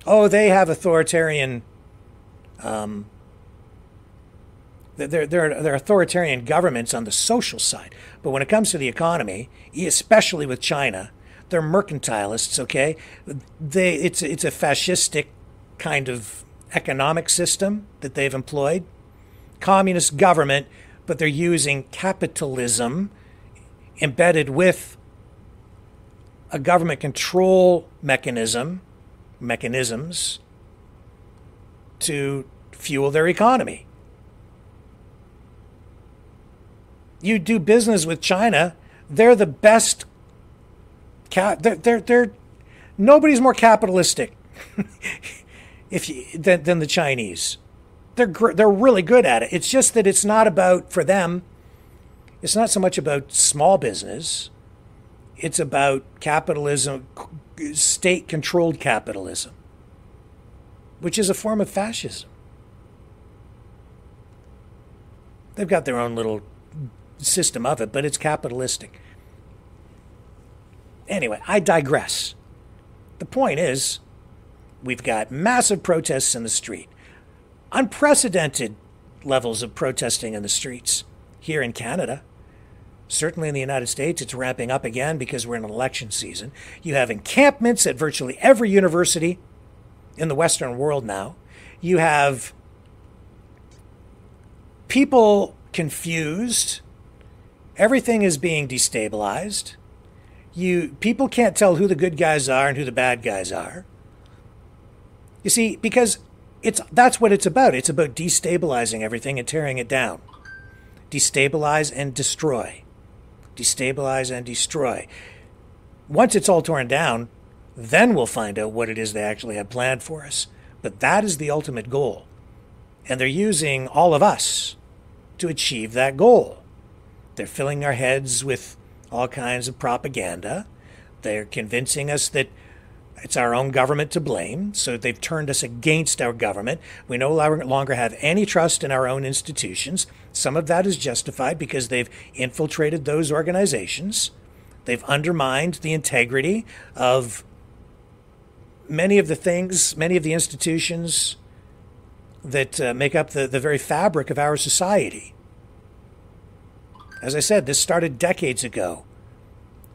B: Oh, they have authoritarian they're authoritarian governments on the social side. But when it comes to the economy, especially with China, they're mercantilists, okay? It's a fascistic kind of economic system that they've employed. Communist government, but they're using capitalism embedded with a government control mechanisms to fuel their economy. You do business with China, they're the best. They're nobody's more capitalistic than the Chinese. They're really good at it. It's just that it's not about, for them, it's not so much about small business. It's about capitalism, state-controlled capitalism, which is a form of fascism. They've got their own little system of it, but it's capitalistic. Anyway, I digress. The point is, we've got massive protests in the street. Unprecedented levels of protesting in the streets here in Canada. Certainly in the United States, it's ramping up again because we're in an election season. You have encampments at virtually every university in the Western world now. You have people confused. Everything is being destabilized. People can't tell who the good guys are and who the bad guys are. You see, because that's what it's about. It's about destabilizing everything and tearing it down. Destabilize and destroy. Destabilize and destroy. Once it's all torn down, then we'll find out what it is they actually have planned for us. But that is the ultimate goal. And they're using all of us to achieve that goal. They're filling our heads with all kinds of propaganda. They're convincing us that it's our own government to blame, so they've turned us against our government. We no longer have any trust in our own institutions. Some of that is justified because they've infiltrated those organizations. They've undermined the integrity of many of the things, many of the institutions that make up the very fabric of our society. As I said, this started decades ago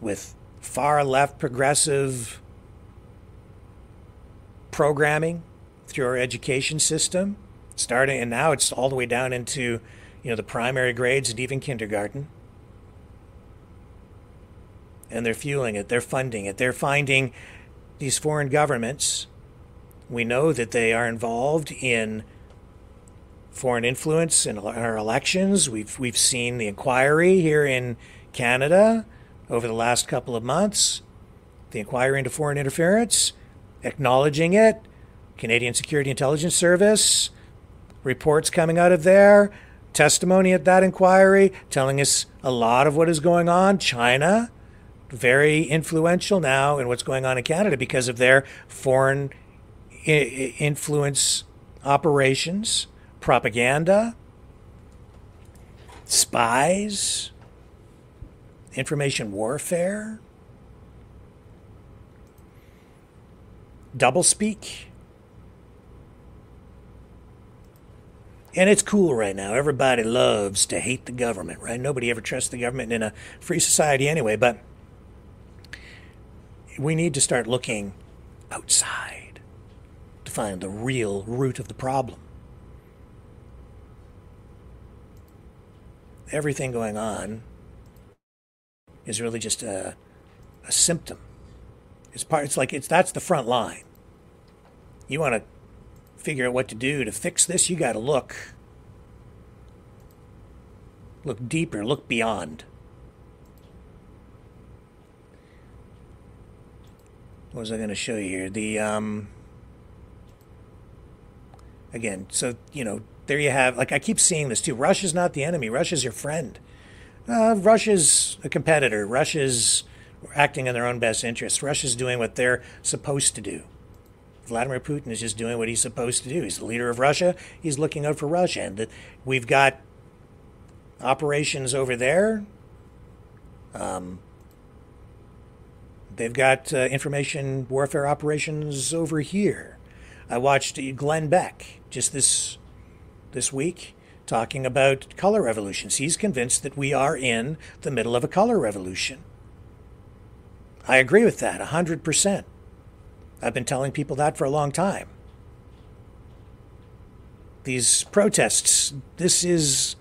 B: with far left progressive programming through our education system, starting, and now it's all the way down into, the primary grades and even kindergarten. And they're fueling it, they're funding it, they're finding these foreign governments. We know that they are involved in foreign influence in our elections. We've seen the inquiry here in Canada over the last couple of months, the inquiry into foreign interference, acknowledging it, Canadian Security Intelligence Service, reports coming out of there, testimony at that inquiry, telling us a lot of what is going on. China, very influential now in what's going on in Canada because of their foreign influence operations, propaganda, spies, information warfare, doublespeak. And it's cool right now. Everybody loves to hate the government, right? Nobody ever trusts the government in a free society anyway, but we need to start looking outside to find the real root of the problem. Everything going on is really just a symptom. That's the front line. You want to figure out what to do to fix this, you got to look deeper, look beyond. What was I going to show you here? The again, so there you have, I keep seeing this too. Russia's not the enemy. Russia's your friend. Russia's a competitor. Russia's acting in their own best interest. Russia's doing what they're supposed to do. Vladimir Putin is just doing what he's supposed to do. He's the leader of Russia. He's looking out for Russia. And we've got operations over there. They've got information warfare operations over here. I watched Glenn Beck just this week talking about color revolutions. He's convinced that we are in the middle of a color revolution. I agree with that 100%. I've been telling people that for a long time. These protests, these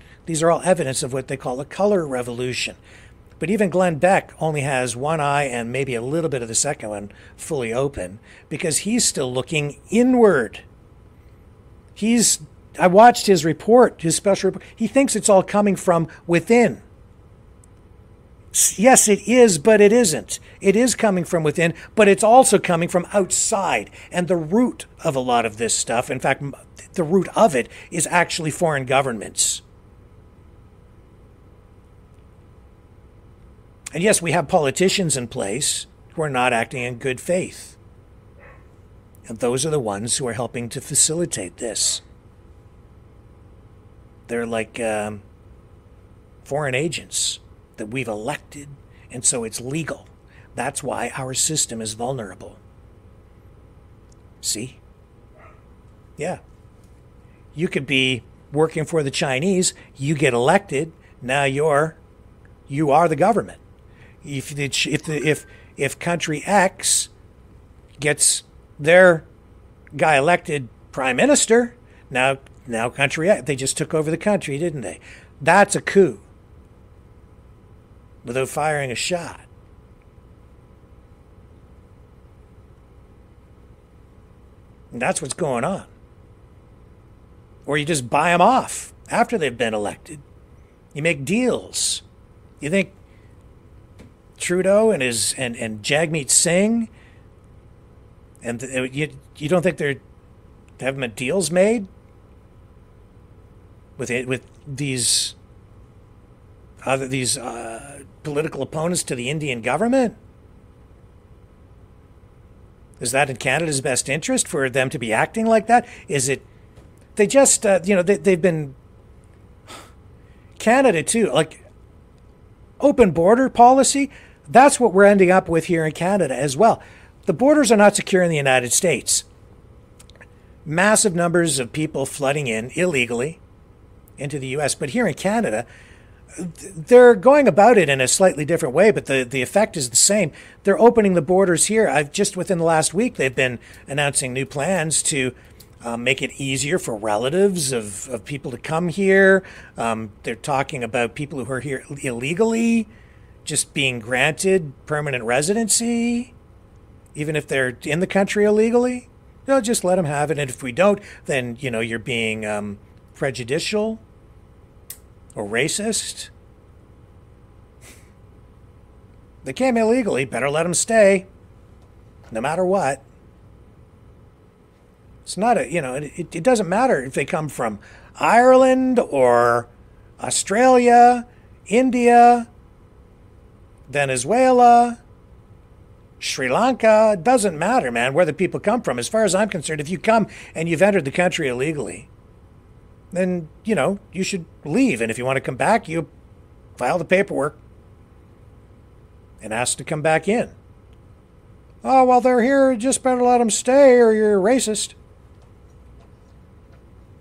B: are all evidence of what they call a color revolution. But even Glenn Beck only has one eye and maybe a little bit of the second one fully open because he's still looking inward. I watched his report, his special report. He thinks it's all coming from within. Yes, it is, but it isn't. It is coming from within, but it's also coming from outside. And the root of a lot of this stuff, in fact, the root of it is actually foreign governments. And yes, we have politicians in place who are not acting in good faith. And those are the ones who are helping to facilitate this. They're like foreign agents that we've elected, and so it's legal. That's why our system is vulnerable. See? Yeah. You could be working for the Chinese, you get elected, now you are the government. If country X gets their guy elected prime minister, now country X, they just took over the country, didn't they? That's a coup. Without firing a shot. And that's what's going on. Or you just buy them off after they've been elected. You make deals. You think Trudeau and Jagmeet Singh, and you don't think they're having deals made with these political opponents to the Indian government? Is that in Canada's best interest for them to be acting like that? Is it? They just, they've been, Canada too, like open border policy, that's what we're ending up with here in Canada as well. The borders are not secure in the United States. Massive numbers of people flooding in illegally into the U.S. But here in Canada, they're going about it in a slightly different way, but the effect is the same. They're opening the borders here. Just within the last week, they've been announcing new plans to make it easier for relatives of people to come here. They're talking about people who are here illegally just being granted permanent residency, even if they're in the country illegally. No, just let them have it. And if we don't, then, you're being prejudicial or racist. They came illegally, better let them stay, no matter what. It's not it doesn't matter if they come from Ireland or Australia, India, Venezuela, Sri Lanka. It doesn't matter, man, where the people come from. As far as I'm concerned, if you come and you've entered the country illegally, then, you should leave. And if you want to come back, you file the paperwork and ask to come back in. Oh, well, they're here, just better let them stay or you're racist.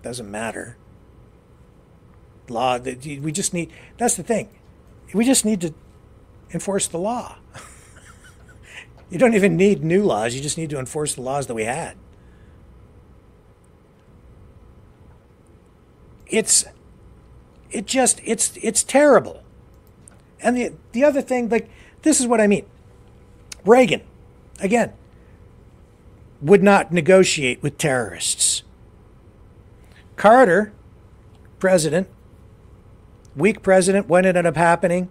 B: Doesn't matter. Law, we just need, that's the thing. We just need to enforce the law. You don't even need new laws. You just need to enforce the laws that we had. It's terrible. And the other thing, this is what I mean. Reagan, again, would not negotiate with terrorists. Carter, president, weak president, what ended up happening?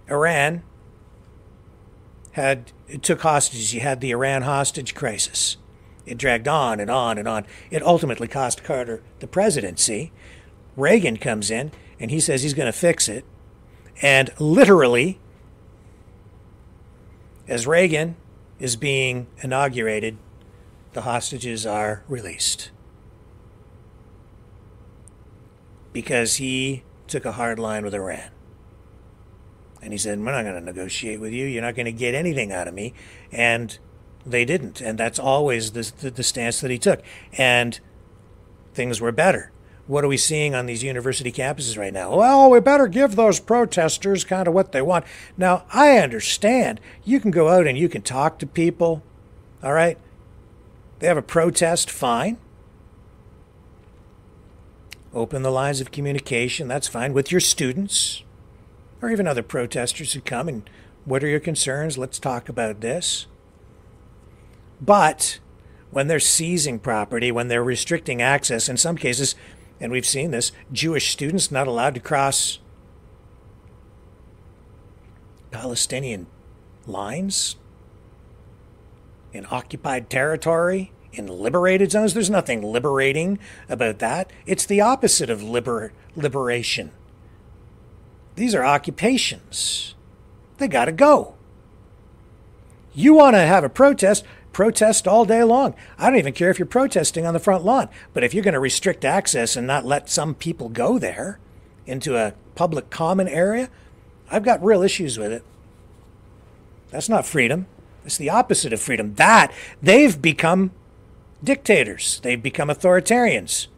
B: Iran it took hostages. You had the Iran hostage crisis. It dragged on and on and on. It ultimately cost Carter the presidency. Reagan comes in and he says he's going to fix it. And literally, as Reagan is being inaugurated, the hostages are released. Because he took a hard line with Iran. And he said, we're not going to negotiate with you. You're not going to get anything out of me. And they didn't. And that's always the stance that he took. And things were better. What are we seeing on these university campuses right now? Well, we better give those protesters kind of what they want. Now, I understand. You can go out and you can talk to people. All right? They have a protest, fine. Open the lines of communication, that's fine, with your students or even other protesters who come and what are your concerns? Let's talk about this. But when they're seizing property, when they're restricting access, in some cases, and we've seen this, Jewish students not allowed to cross Palestinian lines in occupied territory, in liberated zones. There's nothing liberating about that. It's the opposite of liberation. These are occupations. They got to go. You want to have a protest all day long. I don't even care if you're protesting on the front lawn. But if you're going to restrict access and not let some people go there into a public common area, I've got real issues with it. That's not freedom. It's the opposite of freedom. That they've become dictators. They've become authoritarians.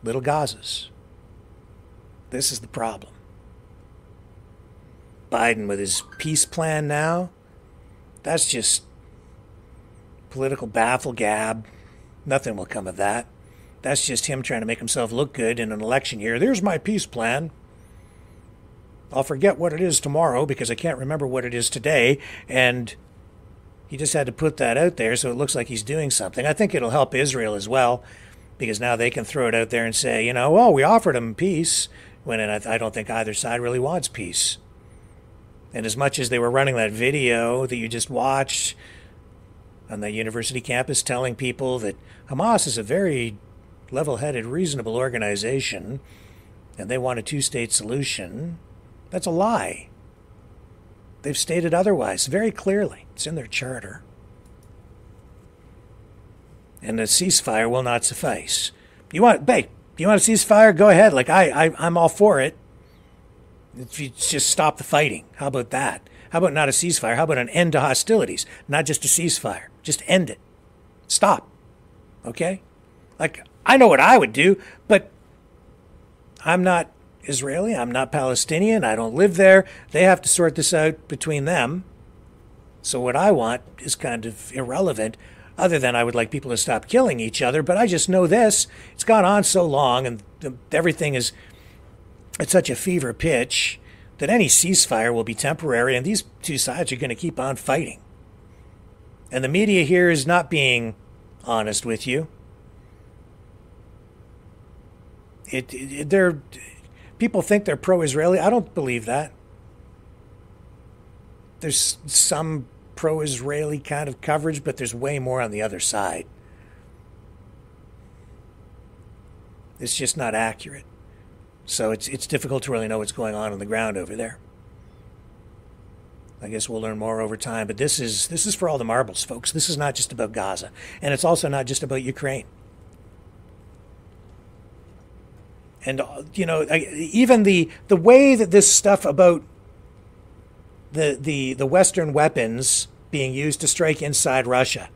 B: Little Gazas. This is the problem. Biden with his peace plan now, that's just political baffle gab. Nothing will come of that. That's just him trying to make himself look good in an election year. There's my peace plan. I'll forget what it is tomorrow because I can't remember what it is today. And he just had to put that out there so it looks like he's doing something. I think it'll help Israel as well because now they can throw it out there and say, well, we offered them peace when I don't think either side really wants peace. And as much as they were running that video that you just watched on the university campus telling people that Hamas is a very level-headed, reasonable organization and they want a two-state solution, that's a lie. They've stated otherwise very clearly. It's in their charter. And a ceasefire will not suffice. You want a ceasefire? Go ahead. I'm all for it. If you just stop the fighting. How about that? How about not a ceasefire? How about an end to hostilities? Not just a ceasefire. Just end it. Stop. Okay? Like, I know what I would do, but I'm not Israeli. I'm not Palestinian. I don't live there. They have to sort this out between them. So what I want is kind of irrelevant, other than I would like people to stop killing each other. But I just know this. It's gone on so long, and everything is at such a fever pitch that any ceasefire will be temporary, and these two sides are going to keep on fighting. And the media here is not being honest with you. People think they're pro-Israeli. I don't believe that. There's some pro-Israeli kind of coverage, but there's way more on the other side. It's just not accurate. So it's difficult to really know what's going on the ground over there. I guess we'll learn more over time. But this is for all the marbles, folks. This is not just about Gaza. And it's also not just about Ukraine. And, you know, even the way that this stuff about the Western weapons being used to strike inside Russia,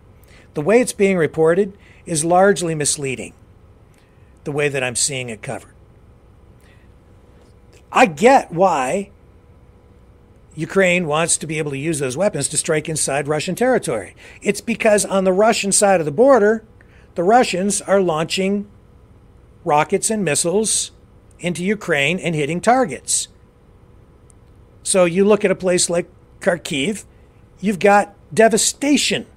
B: the way it's being reported is largely misleading, the way that I'm seeing it covered. I get why Ukraine wants to be able to use those weapons to strike inside Russian territory. It's because on the Russian side of the border, the Russians are launching rockets and missiles into Ukraine and hitting targets. So you look at a place like Kharkiv, you've got devastation.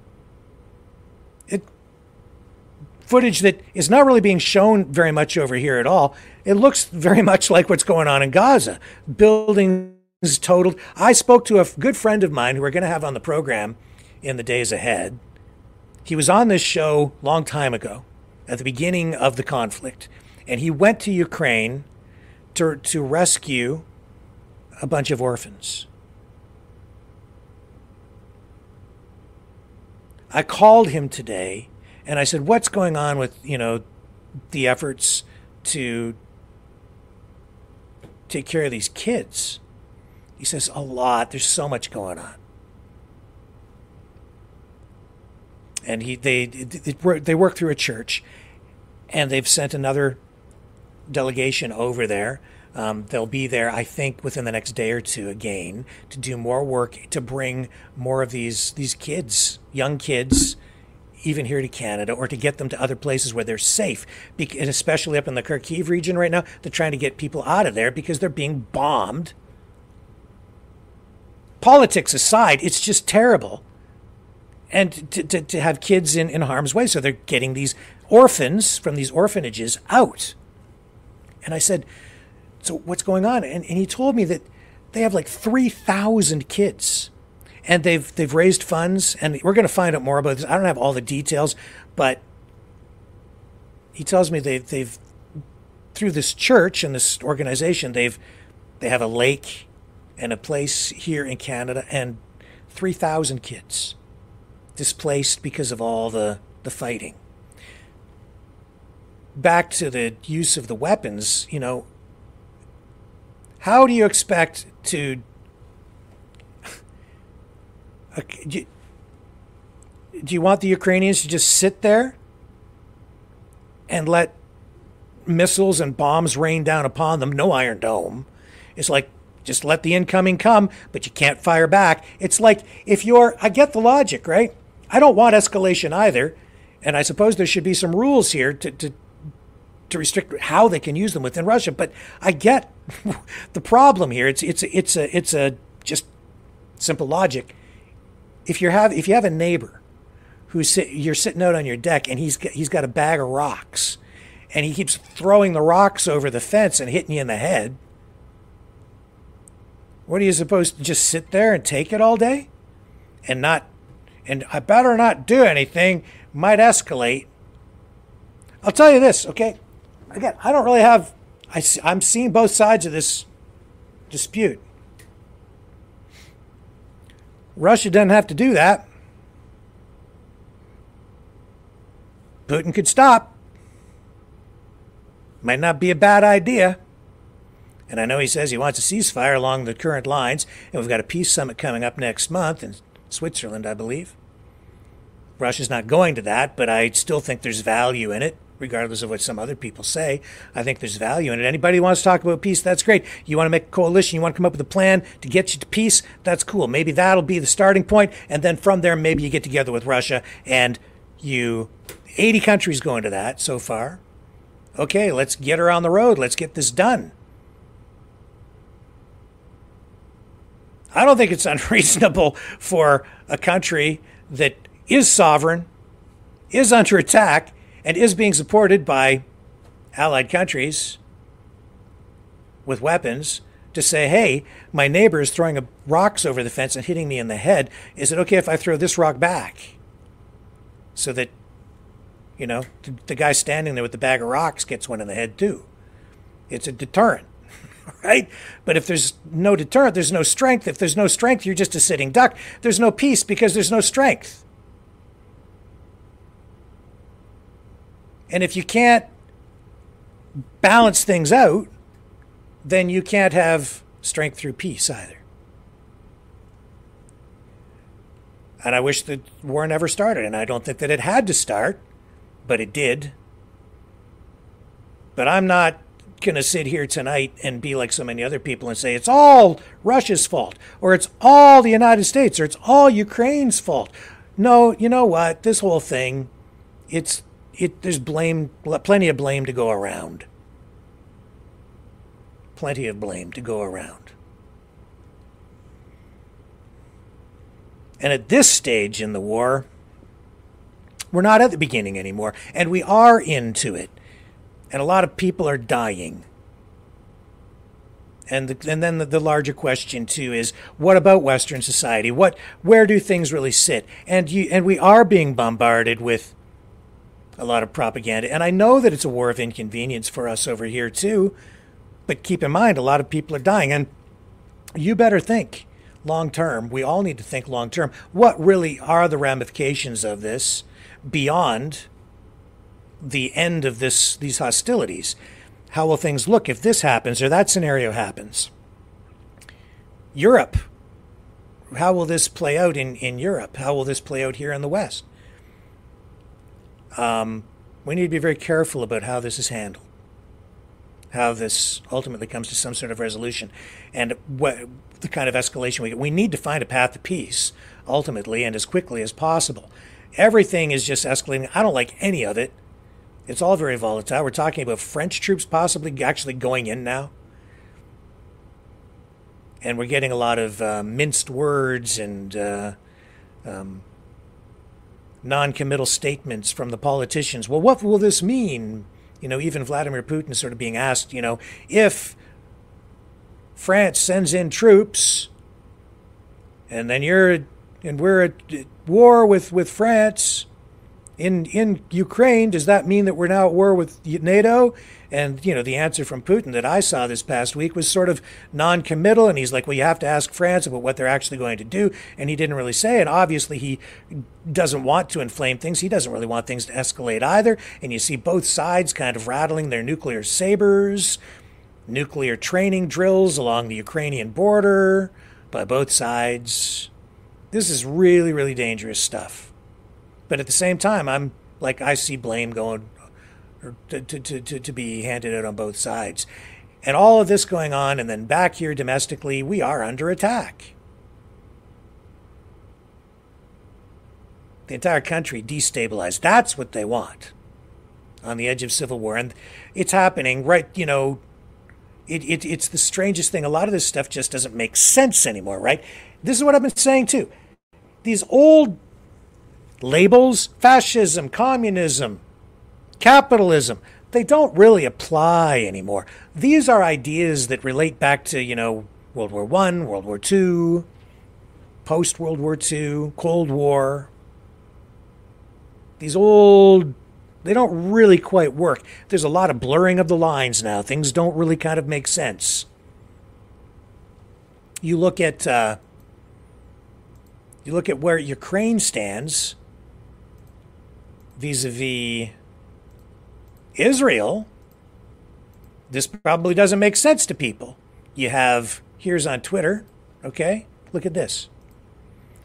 B: Footage that is not really being shown very much over here at all. It looks very much like what's going on in Gaza. Buildings totaled. I spoke to a good friend of mine who we're going to have on the program in the days ahead. He was on this show a long time ago, at the beginning of the conflict, and he went to Ukraine to rescue a bunch of orphans. I called him today and I said, what's going on with, you know, the efforts to take care of these kids? He says, a lot. There's so much going on. And they work through a church, and they've sent another delegation over there. They'll be there, I think, within the next day or two again to do more work to bring more of these kids, young kids, even here to Canada, or to get them to other places where they're safe. And especially up in the Kharkiv region right now, they're trying to get people out of there because they're being bombed. Politics aside, it's just terrible. And to have kids in harm's way, so they're getting these orphans from these orphanages out. And I said, so what's going on? And he told me that they have like 3,000 kids. And they've raised funds, and we're going to find out more about this. I don't have all the details, but he tells me they've through this church and this organization, they have a lake and a place here in Canada, and 3,000 kids displaced because of all the fighting. Back to the use of the weapons, you know, how do you expect to... Do you want the Ukrainians to just sit there and let missiles and bombs rain down upon them? No Iron Dome. It's like, just let the incoming come, but you can't fire back. It's like, I get the logic, right? I don't want escalation either. And I suppose there should be some rules here to restrict how they can use them within Russia. But I get the problem here. It's a just simple logic. If you have a neighbor you're sitting out on your deck, and he's got a bag of rocks, and he keeps throwing the rocks over the fence and hitting you in the head, what are you supposed to just sit there and take it all day? And I better not do anything, might escalate. I'll tell you this, okay? Again, I don't really have... I'm seeing both sides of this dispute. Russia doesn't have to do that. Putin could stop. Might not be a bad idea. And I know he says he wants a ceasefire along the current lines, and we've got a peace summit coming up next month in Switzerland, I believe. Russia's not going to that, but I still think there's value in it, regardless of what some other people say. I think there's value in it. Anybody who wants to talk about peace, that's great. You want to make a coalition, you want to come up with a plan to get you to peace, that's cool. Maybe that'll be the starting point, and then from there, maybe you get together with Russia, and 80 countries going to that so far. Okay, let's get her on the road. Let's get this done. I don't think it's unreasonable for a country that is sovereign, is under attack, and is being supported by allied countries with weapons to say, hey, my neighbor is throwing rocks over the fence and hitting me in the head. Is it okay if I throw this rock back? So that, the guy standing there with the bag of rocks gets one in the head too. It's a deterrent, right? But if there's no deterrent, there's no strength. If there's no strength, you're just a sitting duck. There's no peace because there's no strength. And if you can't balance things out, then you can't have strength through peace either. And I wish the war never started, and I don't think that it had to start, but it did. But I'm not going to sit here tonight and be like so many other people and say it's all Russia's fault, or it's all the United States, or it's all Ukraine's fault. No, you know what? This whole thing, there's plenty of blame to go around. Plenty of blame to go around. And at this stage in the war, we're not at the beginning anymore, and we are into it. And a lot of people are dying. And then the larger question too is, what about Western society? Where do things really sit? And we are being bombarded with a lot of propaganda. And I know that it's a war of inconvenience for us over here too, but keep in mind, a lot of people are dying. And you better think long term. We all need to think long term. What really are the ramifications of this beyond the end of these hostilities? How will things look if this happens or that scenario happens? Europe. How will this play out in Europe? How will this play out here in the West? We need to be very careful about how this is handled, how this ultimately comes to some sort of resolution, and what the kind of escalation we get. We need to find a path to peace, ultimately, and as quickly as possible. Everything is just escalating. I don't like any of it. It's all very volatile. We're talking about French troops possibly actually going in now. And we're getting a lot of minced words and non-committal statements from the politicians. Well, what will this mean? Even Vladimir Putin is sort of being asked, if France sends in troops and then we're at war with France in Ukraine, does that mean that we're now at war with NATO? And, the answer from Putin that I saw this past week was sort of non-committal. And he's like, well, you have to ask France about what they're actually going to do. And he didn't really say. And obviously he doesn't want to inflame things. He doesn't really want things to escalate either. And you see both sides kind of rattling their nuclear sabers, nuclear training drills along the Ukrainian border by both sides. This is really, really dangerous stuff. But at the same time, I see blame going to be handed out on both sides. And all of this going on, and then back here domestically, we are under attack. The entire country destabilized. That's what they want. On the edge of civil war. And it's happening right, it's the strangest thing. A lot of this stuff just doesn't make sense anymore, right? This is what I've been saying too. These old labels, fascism, communism, capitalism, they don't really apply anymore. These are ideas that relate back to, World War I, World War II, post-World War II, Cold War. These old, they don't really quite work. There's a lot of blurring of the lines now. Things don't really kind of make sense. You look at where Ukraine stands vis-a-vis Israel, This probably doesn't make sense to people. You have, here's on Twitter, okay? Look at this.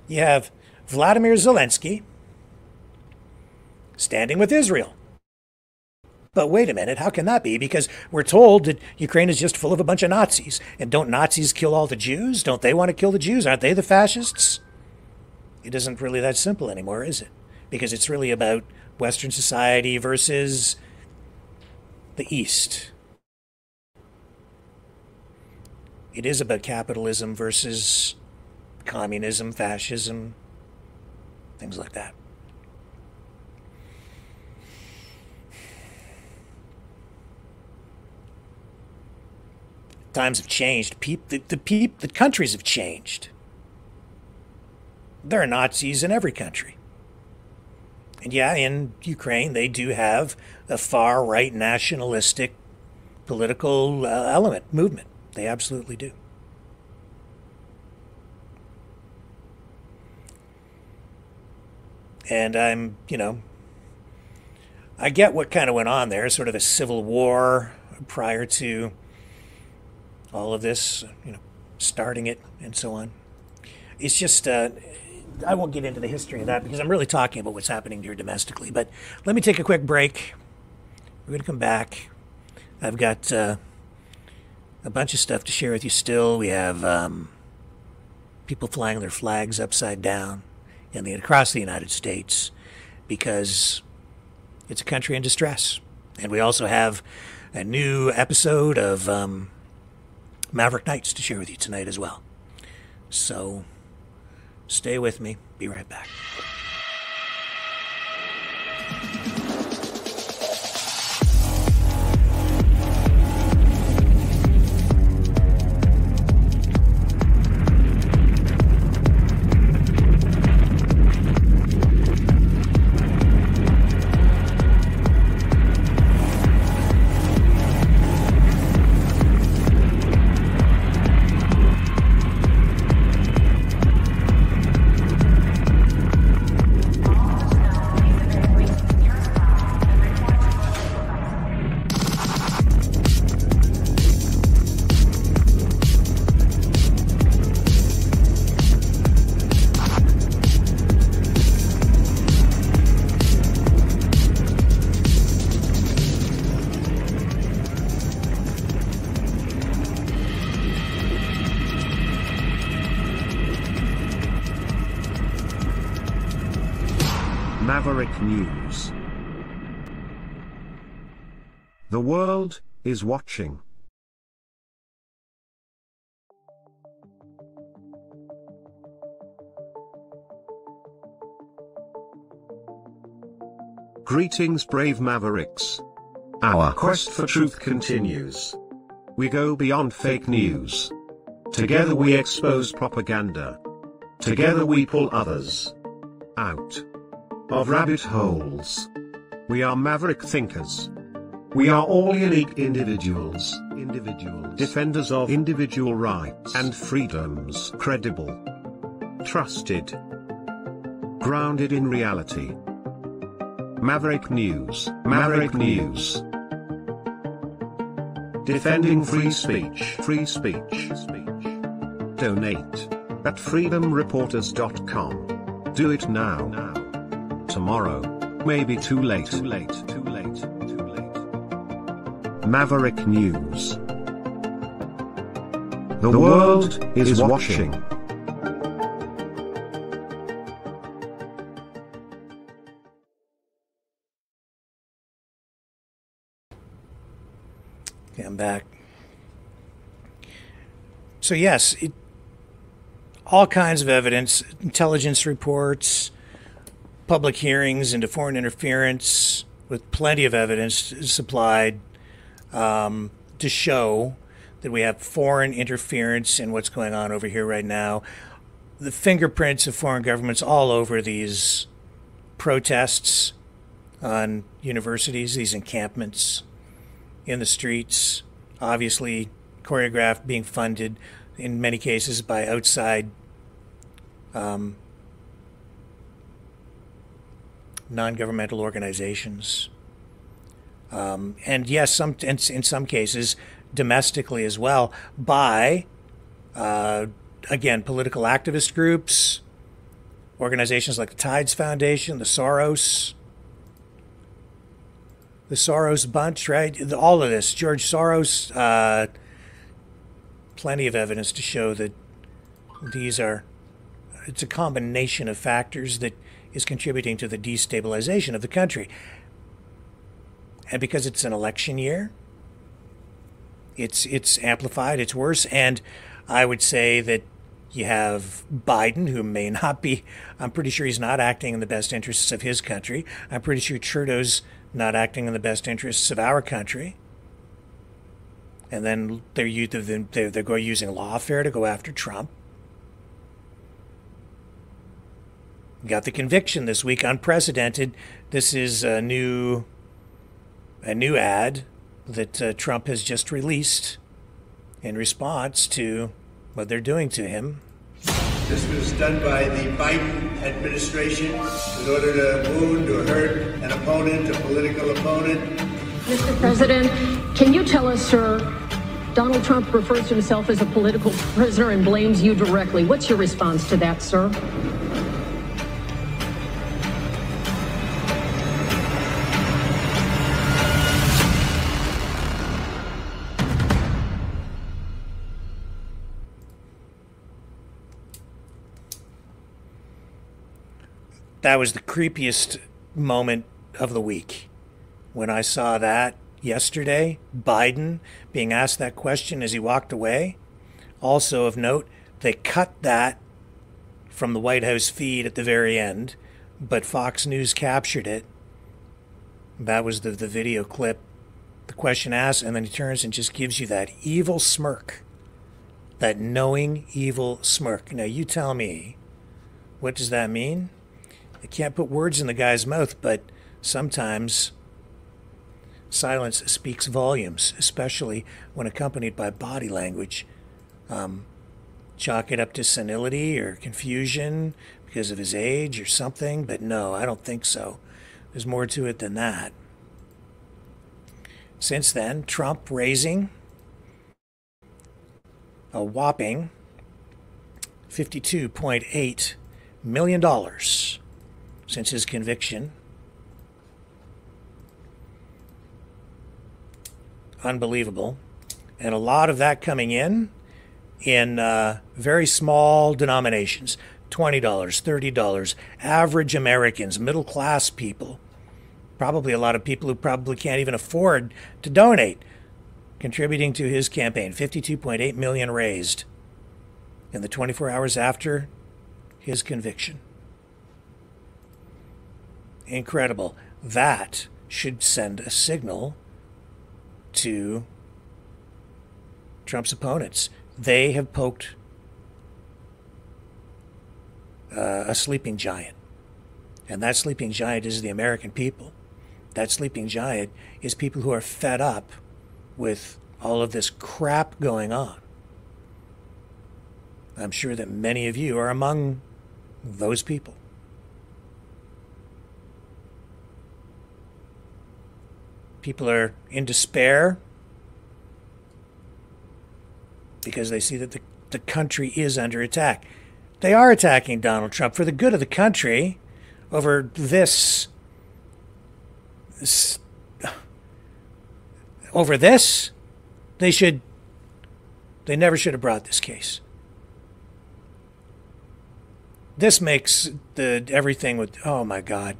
B: You have Vladimir Zelensky standing with Israel. But wait a minute, how can that be? Because we're told that Ukraine is just full of a bunch of Nazis. And don't Nazis kill all the Jews? Don't they want to kill the Jews? Aren't they the fascists? It isn't really that simple anymore, is it? Because it's really about Western society versus the East. It is about capitalism versus communism, fascism, things like that. Times have changed. The countries have changed. There are Nazis in every country. And yeah, in Ukraine, they do have a far-right nationalistic political movement. They absolutely do. And I get what kind of went on there, sort of a civil war prior to all of this, starting it and so on. It's just, I won't get into the history of that because I'm really talking about what's happening here domestically. But let me take a quick break. We're going to come back. I've got a bunch of stuff to share with you still. We have people flying their flags upside down across the United States because it's a country in distress. And we also have a new episode of Maverick Nights to share with you tonight as well. So stay with me. Be right back.
A: Maverick News. The world is watching. Greetings, brave Mavericks. Our quest for truth continues. We go beyond fake news. Together we expose propaganda. Together we pull others out of rabbit holes. We are maverick thinkers. We are all unique individuals, defenders of individual rights and freedoms, credible, trusted, grounded in reality. Maverick News, Maverick News. Defending free speech, free speech. Donate at freedomreporters.com. Do it now. Tomorrow may be too late. Maverick News. The world is watching.
B: Okay, I'm back. So yes, all kinds of evidence, intelligence reports, public hearings into foreign interference, with plenty of evidence supplied to show that we have foreign interference in what's going on over here right now. The fingerprints of foreign governments all over these protests on universities, these encampments in the streets, obviously choreographed, being funded in many cases by outside non-governmental organizations. And yes, in some cases, domestically as well, by, again, political activist groups, organizations like the Tides Foundation, the Soros bunch, right? All of this, George Soros, plenty of evidence to show that it's a combination of factors that is contributing to the destabilization of the country. And because it's an election year, it's amplified, it's worse. And I would say that you have Biden, who may not be, I'm pretty sure he's not acting in the best interests of his country. I'm pretty sure Trudeau's not acting in the best interests of our country. And then they're using lawfare to go after Trump. Got the conviction this week, unprecedented. This is a new ad that Trump has just released in response to what they're doing to him.
G: This was done by the Biden administration in order to wound or hurt an opponent, a political opponent.
H: Mr. President, can you tell us, sir, Donald Trump refers to himself as a political prisoner and blames you directly. What's your response to that, sir?
B: That was the creepiest moment of the week. When I saw that yesterday, Biden being asked that question as he walked away. Also of note, they cut that from the White House feed at the very end, but Fox News captured it. That was the video clip. The question asked, and then he turns and just gives you that evil smirk. That knowing evil smirk. Now you tell me, what does that mean? I can't put words in the guy's mouth, but sometimes silence speaks volumes, especially when accompanied by body language. Chalk it up to senility or confusion because of his age or something, but no, I don't think so. There's more to it than that. Since then, Trump raising a whopping $52.8 million since his conviction. Unbelievable. And a lot of that coming in very small denominations. $20, $30, average Americans, middle class people. Probably a lot of people who probably can't even afford to donate, contributing to his campaign. 52.8 million raised in the 24 hours after his conviction. Incredible. That should send a signal to Trump's opponents. They have poked a sleeping giant. And that sleeping giant is the American people. That sleeping giant is people who are fed up with all of this crap going on. I'm sure that many of you are among those people. People are in despair because they see that the country is under attack. They are attacking Donald Trump for the good of the country over over this. They never should have brought this case. This makes everything with, oh my God.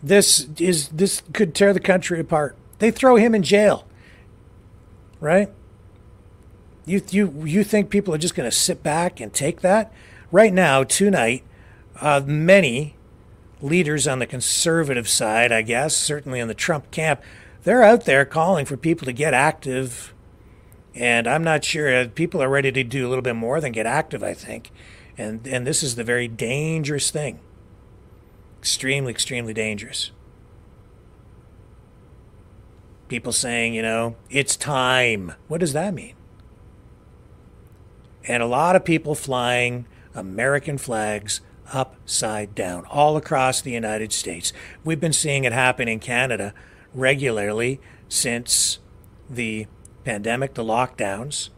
B: This could tear the country apart. They throw him in jail, right? You think people are just going to sit back and take that? Right now, tonight, many leaders on the conservative side, I guess, certainly in the Trump camp, they're out there calling for people to get active. And I'm not sure people are ready to do a little bit more than get active, I think. And this is the very dangerous thing. Extremely, extremely dangerous. People saying, it's time. What does that mean? And a lot of people flying American flags upside down all across the United States. We've been seeing it happen in Canada regularly since the pandemic, the lockdowns,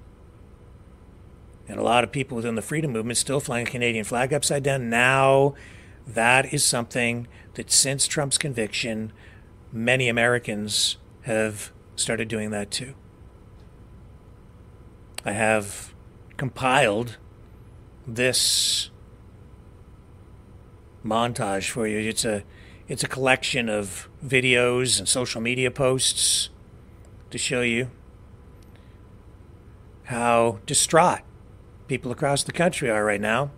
B: and a lot of people within the freedom movement still flying a Canadian flag upside down. Now, that is something that since Trump's conviction, many Americans have started doing that too. I have compiled this montage for you. It's a collection of videos and social media posts to show you how distraught people across the country are right now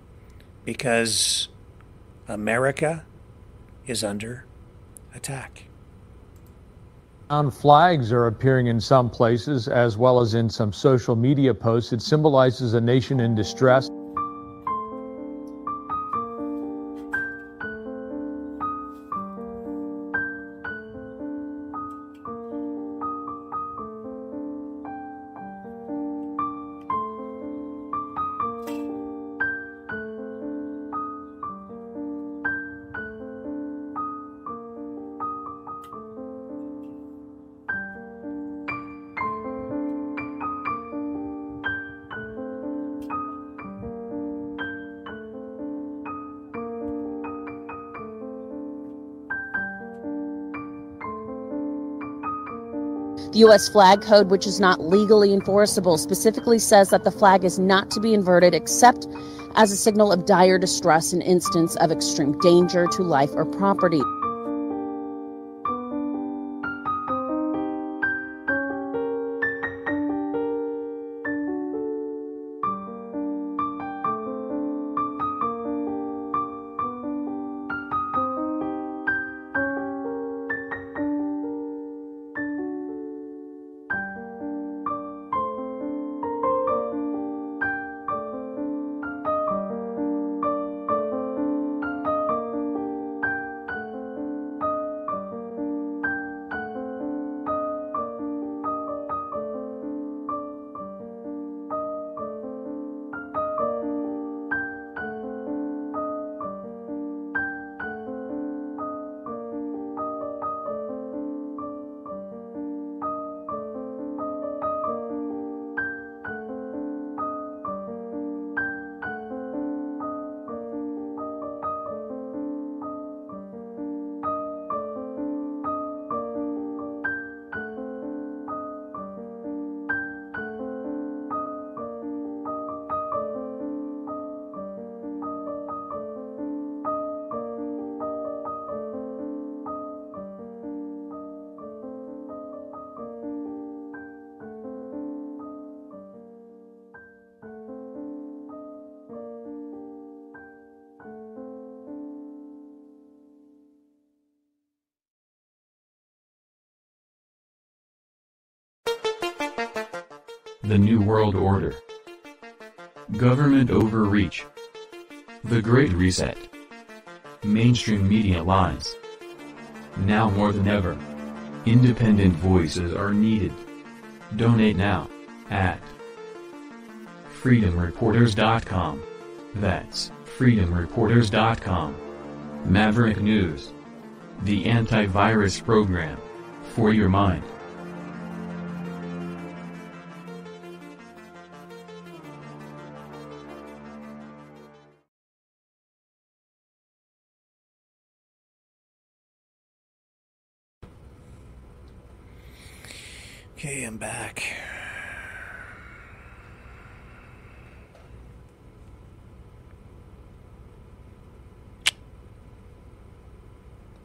B: because America is under attack.
I: Flags are appearing in some places as well as in some social media posts. It symbolizes a nation in distress.
J: The U.S. flag code, which is not legally enforceable, specifically says that the flag is not to be inverted except as a signal of dire distress in instance of extreme danger to life or property.
K: The New World Order. Government overreach. The Great Reset. Mainstream media lies. Now more than ever, independent voices are needed. Donate now, at freedomreporters.com. That's freedomreporters.com. Maverick News. The antivirus program. For your mind.
B: Okay, I'm back.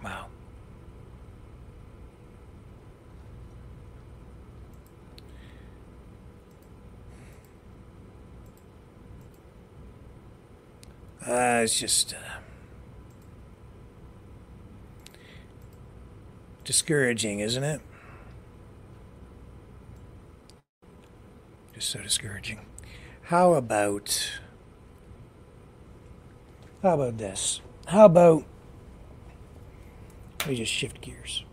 B: Wow. It's just discouraging, isn't it? Just so discouraging. How about this? How about we just shift gears?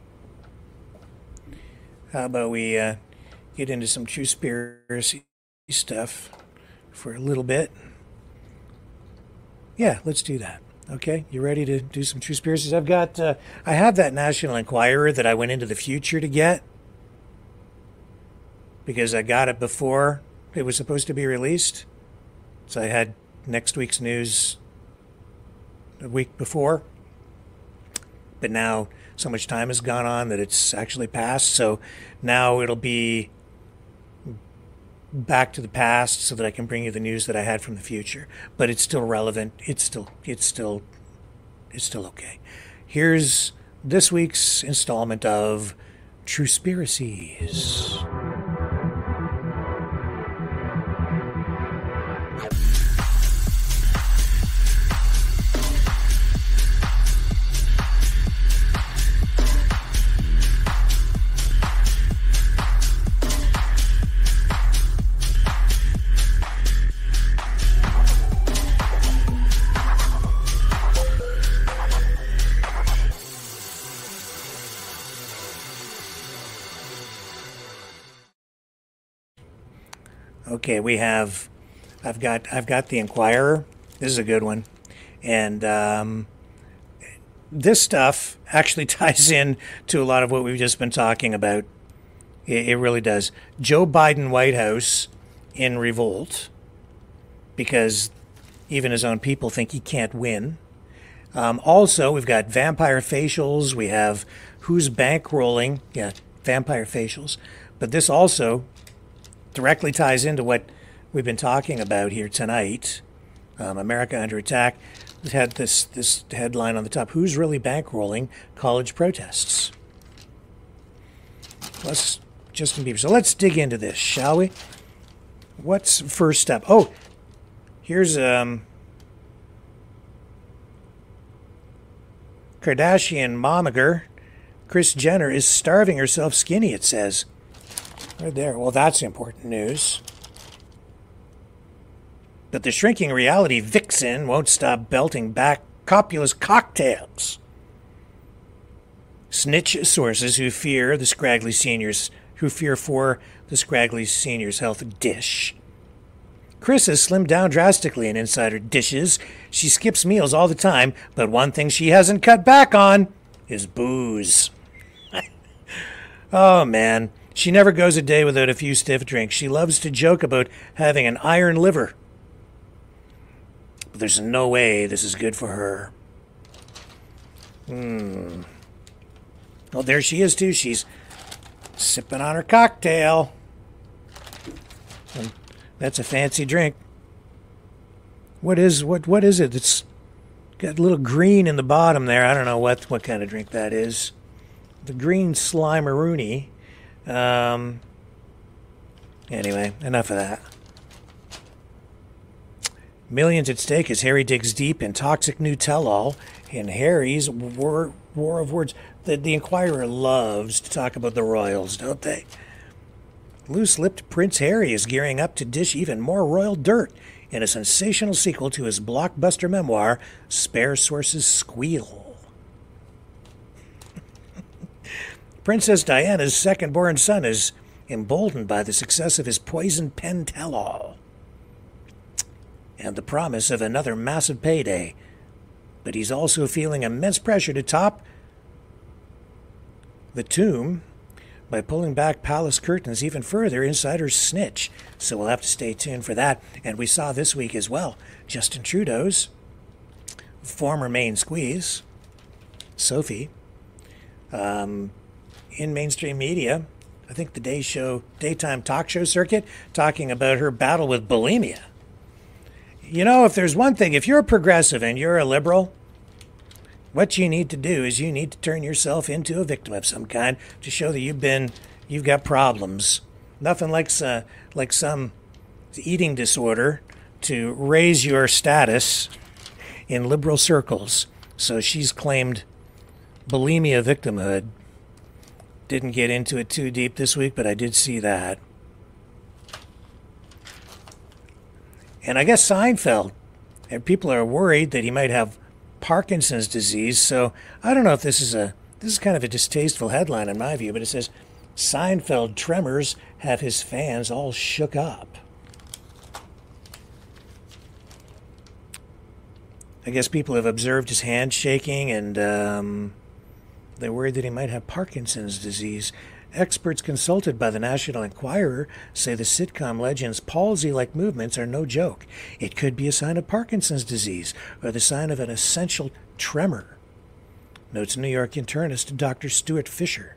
B: How about we get into some true conspiracy stuff for a little bit? Yeah, let's do that. Okay, you ready to do some true conspiracies? I have that National Enquirer that I went into the future to get because I got it before it was supposed to be released. So I had next week's news a week before. But now so much time has gone on that it's actually passed. So now it'll be back to the past so that I can bring you the news that I had from the future. But it's still relevant. It's still okay. Here's this week's installment of True Conspiracies. Okay, I've got the Enquirer. This is a good one, and this stuff actually ties in to a lot of what we've just been talking about. It really does. Joe Biden White House in revolt because even his own people think he can't win. Also, we've got vampire facials. We have who's bankrolling. Yeah, vampire facials. But this also directly ties into what we've been talking about here tonight. America Under Attack. It had this headline on the top. Who's really bankrolling college protests? Justin Bieber. So let's dig into this, shall we? What's first step? Oh, here's Kardashian momager. Kris Jenner is starving herself skinny, it says. Right there. Well, that's important news. But the shrinking reality vixen won't stop belting back copulous cocktails. Snitch sources who fear for the scraggly seniors' health dish. Kris has slimmed down drastically in insider dishes. She skips meals all the time, but one thing she hasn't cut back on is booze. Oh, man. She never goes a day without a few stiff drinks. She loves to joke about having an iron liver. But there's no way this is good for her. Well, there she is, too. She's sipping on her cocktail. And that's a fancy drink. What is it? It's got a little green in the bottom there. I don't know what kind of drink that is. The green Slimeroonie. Anyway, enough of that. Millions at stake as Harry digs deep in toxic new tell-all in Harry's war of words. The Enquirer loves to talk about the royals, don't they? Loose-lipped Prince Harry is gearing up to dish even more royal dirt in a sensational sequel to his blockbuster memoir, Spare Sources Squeal. Princess Diana's second-born son is emboldened by the success of his poison pen tell-all and the promise of another massive payday. But he's also feeling immense pressure to top the tomb by pulling back palace curtains even further. Insiders snitch, so we'll have to stay tuned for that. And we saw this week as well, Justin Trudeau's former main squeeze, Sophie, in mainstream media, I think the daytime talk show circuit, talking about her battle with bulimia. You know, if there's one thing, if you're a progressive and you're a liberal, what you need to do is you need to turn yourself into a victim of some kind to show that you've got problems. Nothing like some eating disorder to raise your status in liberal circles. So she's claimed bulimia victimhood. Didn't get into it too deep this week, but I did see that. And I guess Seinfeld, and people are worried that he might have Parkinson's disease. So I don't know if this is kind of a distasteful headline in my view, but it says Seinfeld tremors have his fans all shook up. I guess people have observed his hand shaking, and they're worried that he might have Parkinson's disease. Experts consulted by the National Enquirer say the sitcom legend's palsy-like movements are no joke. It could be a sign of Parkinson's disease or the sign of an essential tremor, notes New York internist Dr. Stuart Fisher.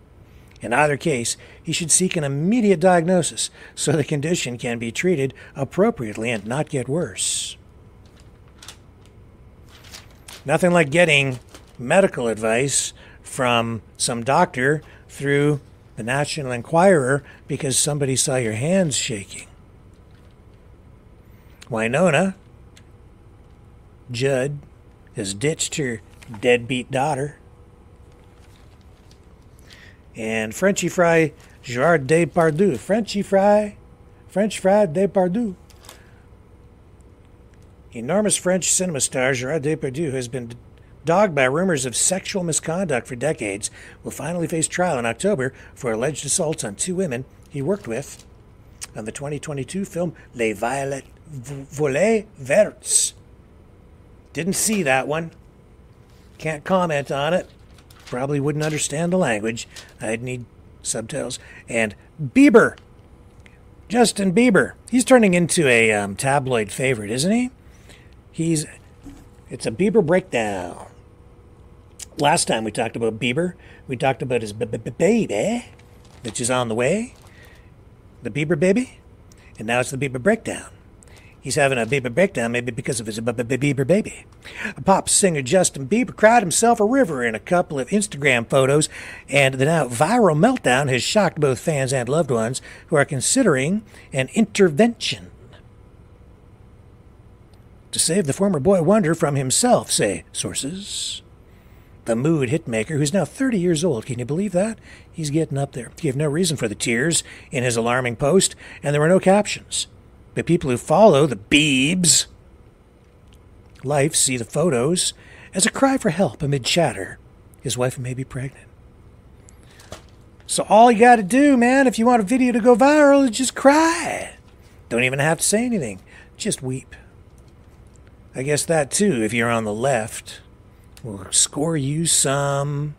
B: In either case, he should seek an immediate diagnosis so the condition can be treated appropriately and not get worse. Nothing like getting medical advice from some doctor through the National Enquirer because somebody saw your hands shaking. Winona Judd has ditched her deadbeat daughter. And Frenchy Fry Gerard Depardieu. French Fry Depardieu. Enormous French cinema star Gerard Depardieu has been dogged by rumors of sexual misconduct for decades, will finally face trial in October for alleged assaults on 2 women he worked with on the 2022 film Les Volets Verts. Didn't see that one. Can't comment on it. Probably wouldn't understand the language. I'd need subtitles. And Bieber. Justin Bieber. He's turning into a tabloid favorite, isn't he? It's a Bieber breakdown. Last time we talked about Bieber, we talked about his baby, which is on the way. The Bieber baby. And now it's the Bieber breakdown. He's having a Bieber breakdown maybe because of his Bieber baby. Pop singer Justin Bieber cried himself a river in a couple of Instagram photos, and the now viral meltdown has shocked both fans and loved ones who are considering an intervention to save the former boy wonder from himself, say sources. The mood hitmaker, who's now 30 years old, can you believe that? He's getting up there. He gave no reason for the tears in his alarming post, and there were no captions. But people who follow the Biebs' life see the photos as a cry for help amid chatter. His wife may be pregnant. So all you got to do, man, if you want a video to go viral, is just cry. Don't even have to say anything. Just weep. I guess that, too, if you're on the left, will score you some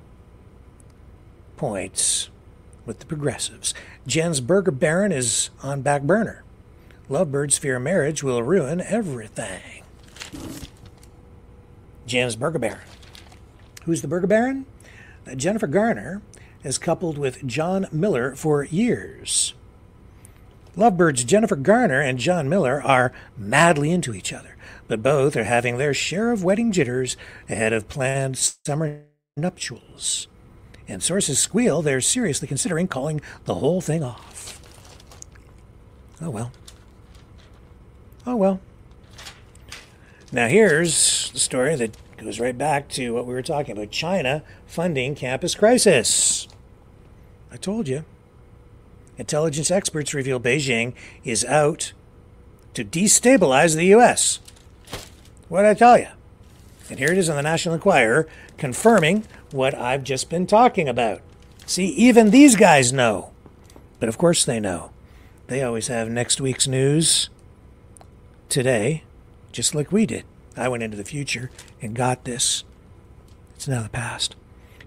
B: points with the progressives. Jen's Burger Baron is on back burner. Lovebirds fear marriage will ruin everything. Jen's Burger Baron. Who's the Burger Baron? Jennifer Garner has coupled with John Miller for years. Lovebirds Jennifer Garner and John Miller are madly into each other, but both are having their share of wedding jitters ahead of planned summer nuptials. And sources squeal they're seriously considering calling the whole thing off. Oh well. Oh well. Now here's the story that goes right back to what we were talking about. China funding campus crisis. I told you. Intelligence experts reveal Beijing is out to destabilize the U.S. What did I tell you? And here it is on the National Enquirer, confirming what I've just been talking about. See, even these guys know. But of course they know. They always have next week's news today, just like we did. I went into the future and got this. It's now the past.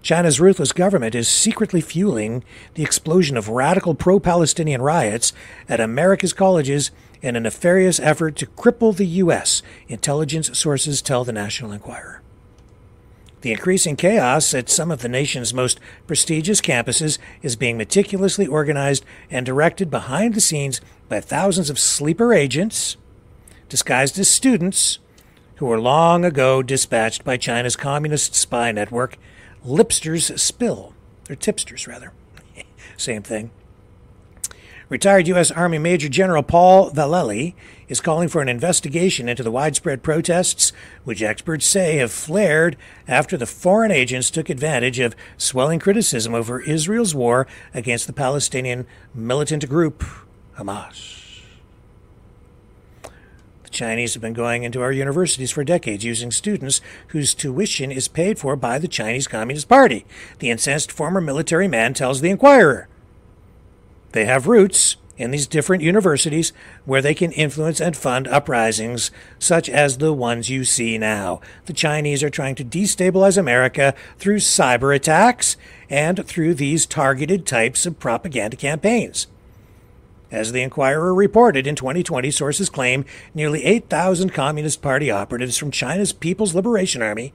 B: China's ruthless government is secretly fueling the explosion of radical pro-Palestinian riots at America's colleges in a nefarious effort to cripple the U.S., intelligence sources tell the National Enquirer. The increasing chaos at some of the nation's most prestigious campuses is being meticulously organized and directed behind the scenes by thousands of sleeper agents disguised as students who were long ago dispatched by China's communist spy network, Tipsters, rather. Same thing. Retired U.S. Army Major General Paul Vallely is calling for an investigation into the widespread protests, which experts say have flared after the foreign agents took advantage of swelling criticism over Israel's war against the Palestinian militant group, Hamas. Chinese have been going into our universities for decades using students whose tuition is paid for by the Chinese Communist Party, the incensed former military man tells the Enquirer. They have roots in these different universities where they can influence and fund uprisings such as the ones you see now. The Chinese are trying to destabilize America through cyber attacks and through these targeted types of propaganda campaigns. As the Inquirer reported in 2020, sources claim nearly 8,000 Communist Party operatives from China's People's Liberation Army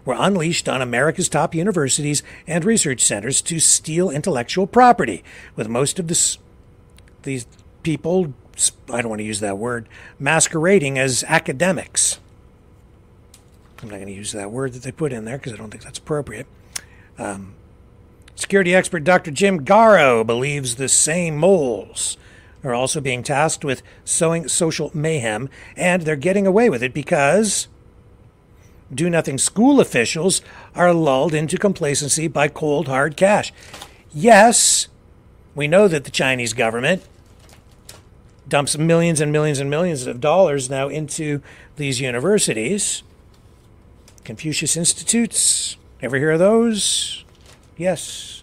B: were unleashed on America's top universities and research centers to steal intellectual property, with most of these people, I don't want to use that word, masquerading as academics. I'm not going to use that word that they put in there because I don't think that's appropriate. Security expert Dr. Jim Garrow believes the same moles are also being tasked with sowing social mayhem, and they're getting away with it because do-nothing school officials are lulled into complacency by cold, hard cash. Yes, we know that the Chinese government dumps millions and millions and millions of dollars now into these universities. Confucius Institutes, ever hear of those? Yes.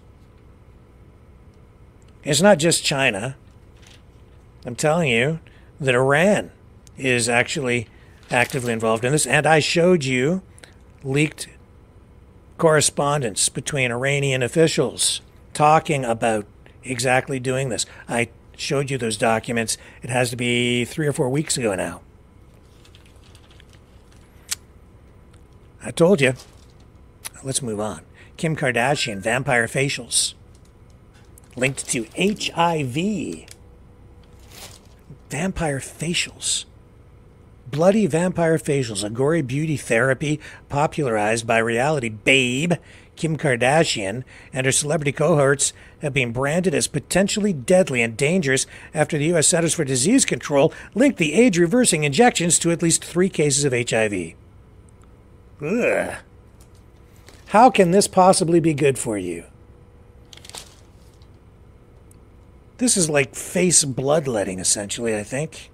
B: It's not just China. I'm telling you that Iran is actually actively involved in this, and I showed you leaked correspondence between Iranian officials talking about exactly doing this. I showed you those documents. It has to be 3 or 4 weeks ago now. I told you. Let's move on. Kim Kardashian, vampire facials linked to HIV. Vampire facials. Bloody vampire facials, a gory beauty therapy popularized by reality babe Kim Kardashian and her celebrity cohorts, have been branded as potentially deadly and dangerous after the U.S. Centers for Disease Control linked the age-reversing injections to at least 3 cases of HIV. Ugh. How can this possibly be good for you? This is like face bloodletting, essentially, I think.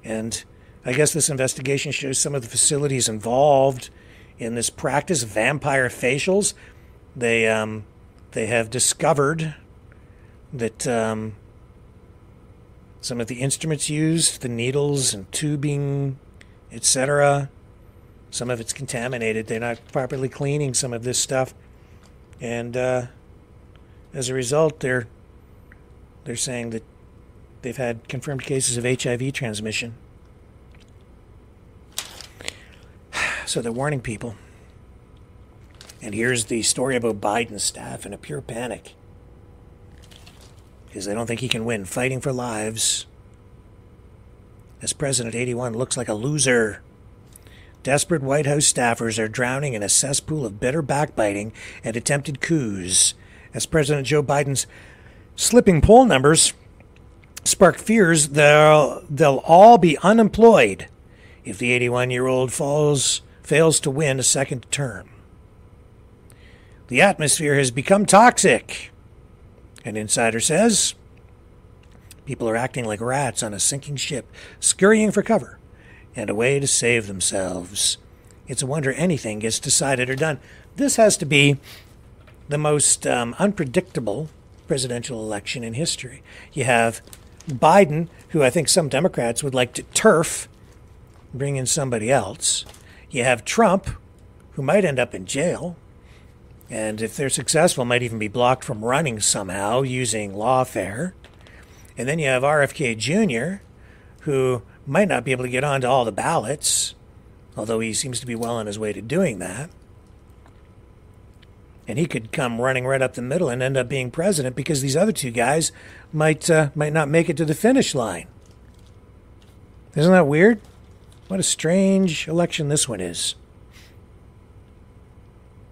B: And I guess this investigation shows some of the facilities involved in this practice, vampire facials. They have discovered that some of the instruments used, the needles and tubing, etc., some of it's contaminated. They're not properly cleaning some of this stuff. And as a result, they're saying that they've had confirmed cases of HIV transmission. So they're warning people. And here's the story about Biden's staff in a pure panic, because they don't think he can win, fighting for lives. As President 81 looks like a loser. Desperate White House staffers are drowning in a cesspool of bitter backbiting and attempted coups, as President Joe Biden's slipping poll numbers spark fears they'll all be unemployed if the 81-year-old fails to win a second term. The atmosphere has become toxic, an insider says. People are acting like rats on a sinking ship, scurrying for cover and a way to save themselves. It's a wonder anything gets decided or done. This has to be the most unpredictable presidential election in history. You have Biden, who I think some Democrats would like to turf, bring in somebody else. You have Trump, who might end up in jail, and if they're successful, might even be blocked from running somehow using lawfare. And then you have RFK Jr., who might not be able to get onto all the ballots, although he seems to be well on his way to doing that. And he could come running right up the middle and end up being president because these other two guys might not make it to the finish line. Isn't that weird? What a strange election this one is.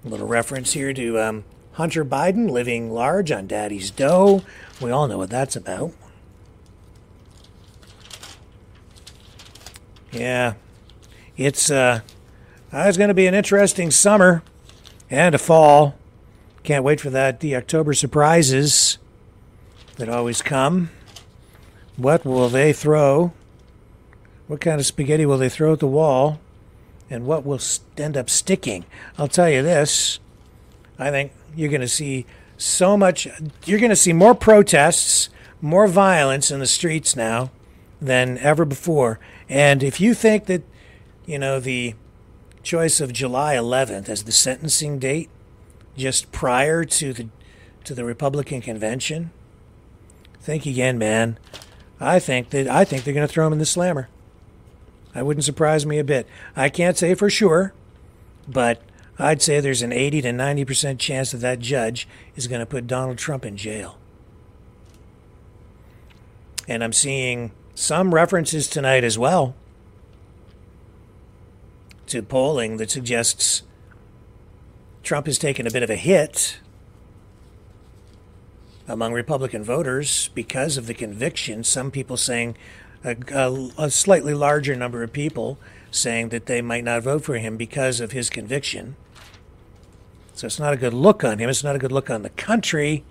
B: A little reference here to Hunter Biden living large on daddy's dough. We all know what that's about. Yeah, it's going to be an interesting summer and a fall. Can't wait for the October surprises that always come. What will they throw? What kind of spaghetti will they throw at the wall? And what will end up sticking? I'll tell you this. I think you're going to see so much. You're going to see more protests, more violence in the streets now than ever before. And if you think that, the choice of July 11th as the sentencing date, just prior to the Republican convention, think again, man. I think they're going to throw him in the slammer. That wouldn't surprise me a bit. I can't say for sure, but I'd say there's an 80 to 90% chance that judge is going to put Donald Trump in jail. And I'm seeing some references tonight as well to polling that suggests Trump has taken a bit of a hit among Republican voters because of the conviction. Some people saying, a slightly larger number of people saying that they might not vote for him because of his conviction. So it's not a good look on him. It's not a good look on the country.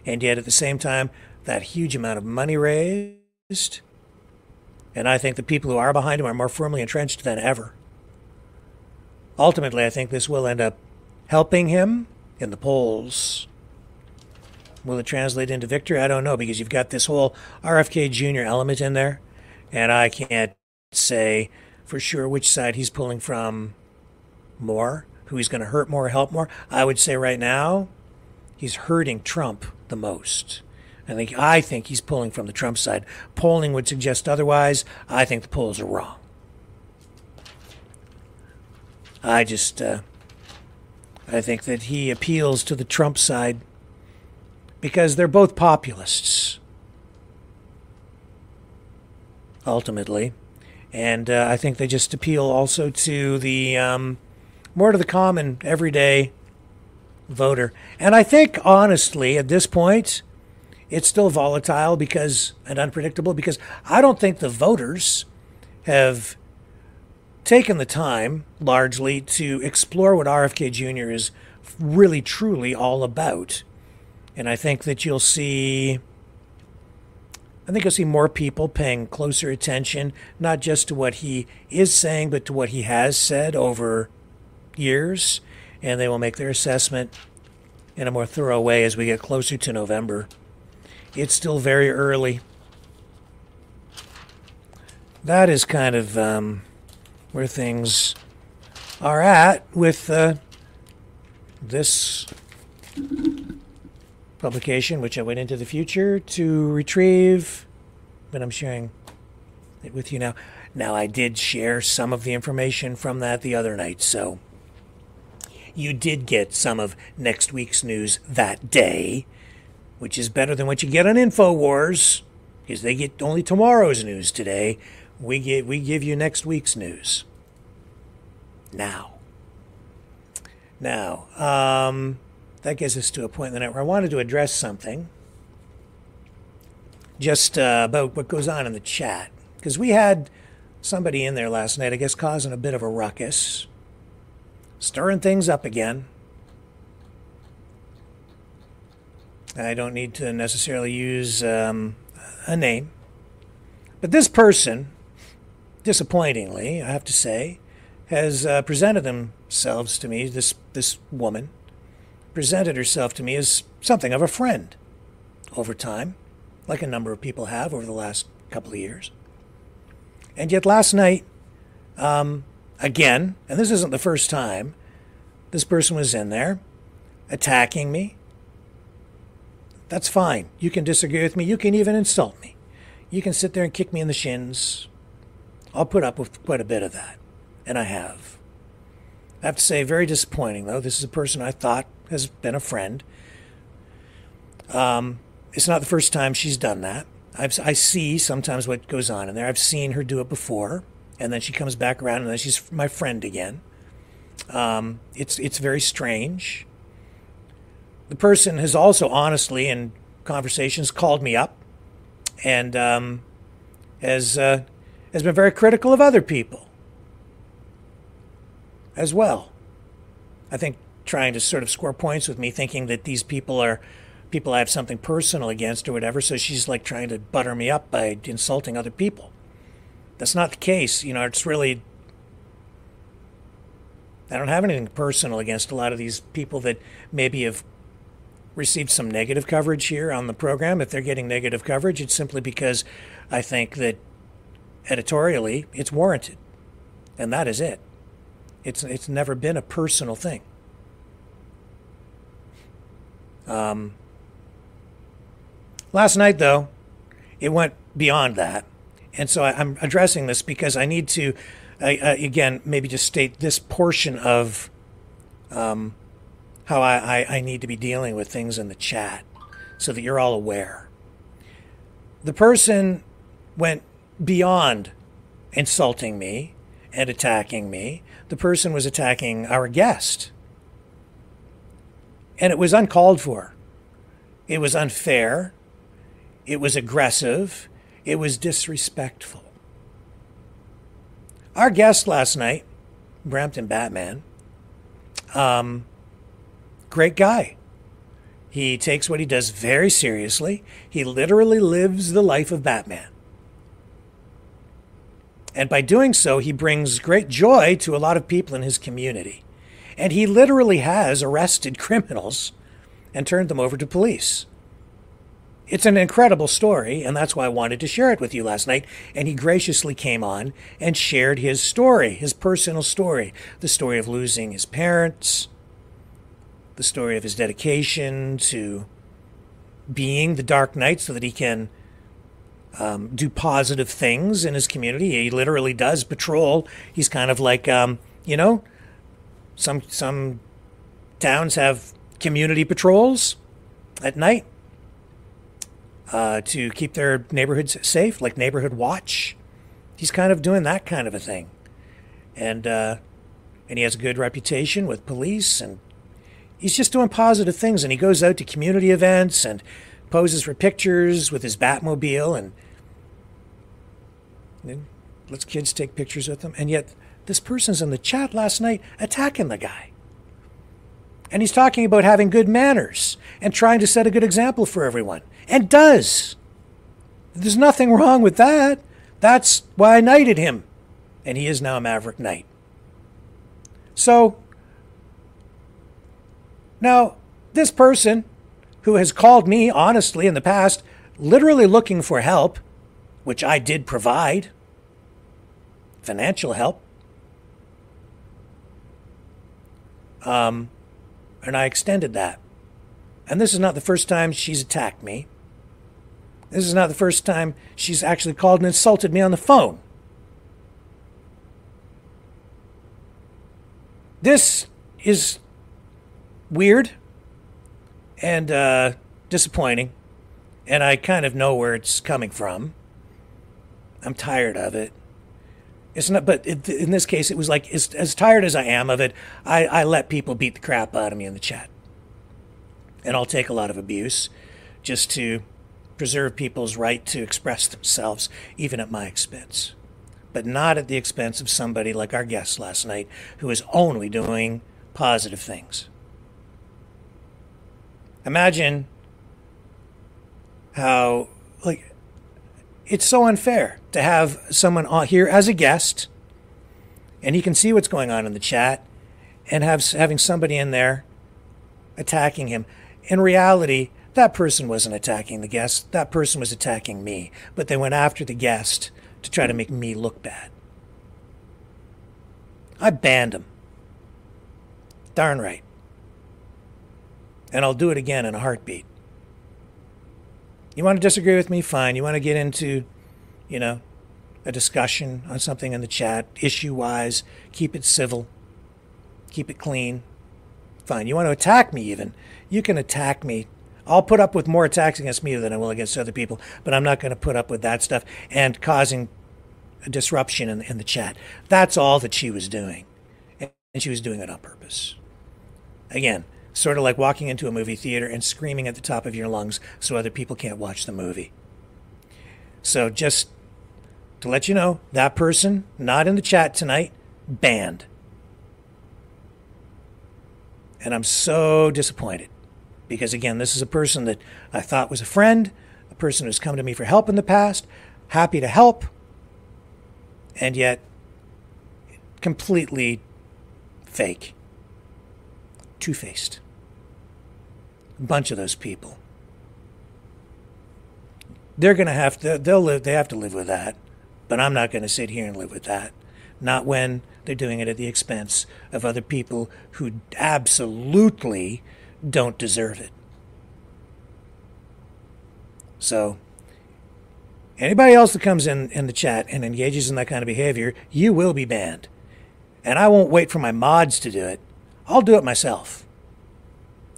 B: And yet at the same time, that huge amount of money raised. And I think the people who are behind him are more firmly entrenched than ever. Ultimately, I think this will end up helping him in the polls. Will it translate into victory? I don't know, because you've got this whole RFK Jr. element in there, and I can't say for sure which side he's pulling from more, who he's going to hurt more, help more. I would say right now, he's hurting Trump the most. I think he's pulling from the Trump side. Polling would suggest otherwise. I think the polls are wrong. I think that he appeals to the Trump side because they're both populists, ultimately. And I think they just appeal also to the more to the common, everyday voter. And I think, honestly, at this point, it's still volatile and unpredictable because I don't think the voters have taken the time, largely, to explore what RFK Jr. is really, truly all about. And I think that you'll see more people paying closer attention, not just to what he is saying, but to what he has said over years. And they will make their assessment in a more thorough way as we get closer to November. It's still very early. That is kind of where things are at with this publication, which I went into the future to retrieve, but I'm sharing it with you now. Now, I did share some of the information from that the other night, so you did get some of next week's news that day, which is better than what you get on InfoWars, because they get only tomorrow's news today. We give you next week's news. Now, that gets us to a point in the night where I wanted to address something just about what goes on in the chat. Because we had somebody in there last night, I guess, causing a bit of a ruckus, stirring things up again. I don't need to necessarily use a name. But this person, disappointingly, I have to say, has presented themselves to me, this woman, presented herself to me as something of a friend over time, like a number of people have over the last couple of years. And yet last night, again, and this isn't the first time, this person was in there attacking me. That's fine. You can disagree with me. You can even insult me. You can sit there and kick me in the shins. I'll put up with quite a bit of that. And I have. I have to say, very disappointing, though. This is a person I thought has been a friend. It's not the first time she's done that. I see sometimes what goes on in there. I've seen her do it before, and then she comes back around, and then she's my friend again. It's very strange. The person has also, honestly, in conversations, called me up and has been very critical of other people as well. I think trying to sort of score points with me, thinking that these people are people I have something personal against or whatever, so she's like trying to butter me up by insulting other people. That's not the case. It's really, I don't have anything personal against a lot of these people that maybe have received some negative coverage here on the program. If they're getting negative coverage, it's simply because I think that editorially it's warranted. And that is it. It's never been a personal thing. Last night, though, it went beyond that. And so I'm addressing this because I need to, again, maybe just state this portion of how I need to be dealing with things in the chat so that you're all aware. The person went beyond insulting me and attacking me. The person was attacking our guest. And it was uncalled for. It was unfair. It was aggressive. It was disrespectful. Our guest last night, Brampton Batman, great guy. He takes what he does very seriously. He literally lives the life of Batman. And by doing so, he brings great joy to a lot of people in his community. And he literally has arrested criminals and turned them over to police. It's an incredible story, and that's why I wanted to share it with you last night. And he graciously came on and shared his story, his personal story, the story of losing his parents, the story of his dedication to being the Dark Knight so that he can do positive things in his community. He literally does patrol. He's kind of like, you know, some towns have community patrols at night to keep their neighborhoods safe, like neighborhood watch. He's kind of doing that kind of a thing. And he has a good reputation with police, and he's just doing positive things. And he goes out to community events and poses for pictures with his Batmobile and lets kids take pictures with him. And yet this person's in the chat last night attacking the guy. And he's talking about having good manners and trying to set a good example for everyone. And does. There's nothing wrong with that. That's why I knighted him. And he is now a Maverick Knight. So, now, this person who has called me, honestly, in the past, literally looking for help, which I did provide, financial help, and I extended that. And this is not the first time she's attacked me. This is not the first time she's actually called and insulted me on the phone. This is weird and disappointing, and I kind of know where it's coming from. I'm tired of it. It's not, but in this case, it was like, as tired as I am of it, I let people beat the crap out of me in the chat. And I'll take a lot of abuse just to preserve people's right to express themselves, even at my expense. But not at the expense of somebody like our guest last night, who is only doing positive things. Imagine how, like, it's so unfair to have someone on here as a guest, and he can see what's going on in the chat, and having somebody in there attacking him. In reality, that person wasn't attacking the guest. That person was attacking me. But they went after the guest to try to make me look bad. I banned him. Darn right. And I'll do it again in a heartbeat. You want to disagree with me? Fine. You want to get into, you know, a discussion on something in the chat, issue-wise, keep it civil, keep it clean. Fine. You want to attack me even? You can attack me. I'll put up with more attacks against me than I will against other people, but I'm not going to put up with that stuff and causing a disruption in the chat. That's all that she was doing, and she was doing it on purpose. Again, sort of like walking into a movie theater and screaming at the top of your lungs so other people can't watch the movie. So just to let you know, that person, not in the chat tonight, banned. And I'm so disappointed. Because again, this is a person that I thought was a friend, a person who's come to me for help in the past, happy to help, and yet completely fake, two-faced. A bunch of those people. They're going to have to, they have to live with that. But I'm not going to sit here and live with that. Not when they're doing it at the expense of other people who absolutely don't deserve it. So, anybody else that comes in the chat and engages in that kind of behavior, you will be banned. And I won't wait for my mods to do it. I'll do it myself.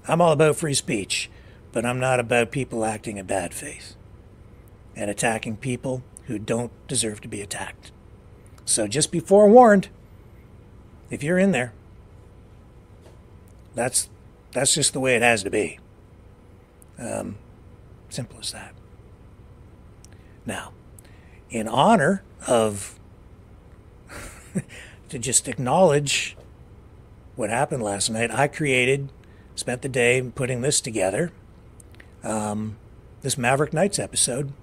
B: I'm all about free speech, but I'm not about people acting in bad faith and attacking people who don't deserve to be attacked. So just be forewarned, if you're in there, that's just the way it has to be. Simple as that. Now, in honor of, to just acknowledge what happened last night, I spent the day putting this together, this Maverick Nights episode.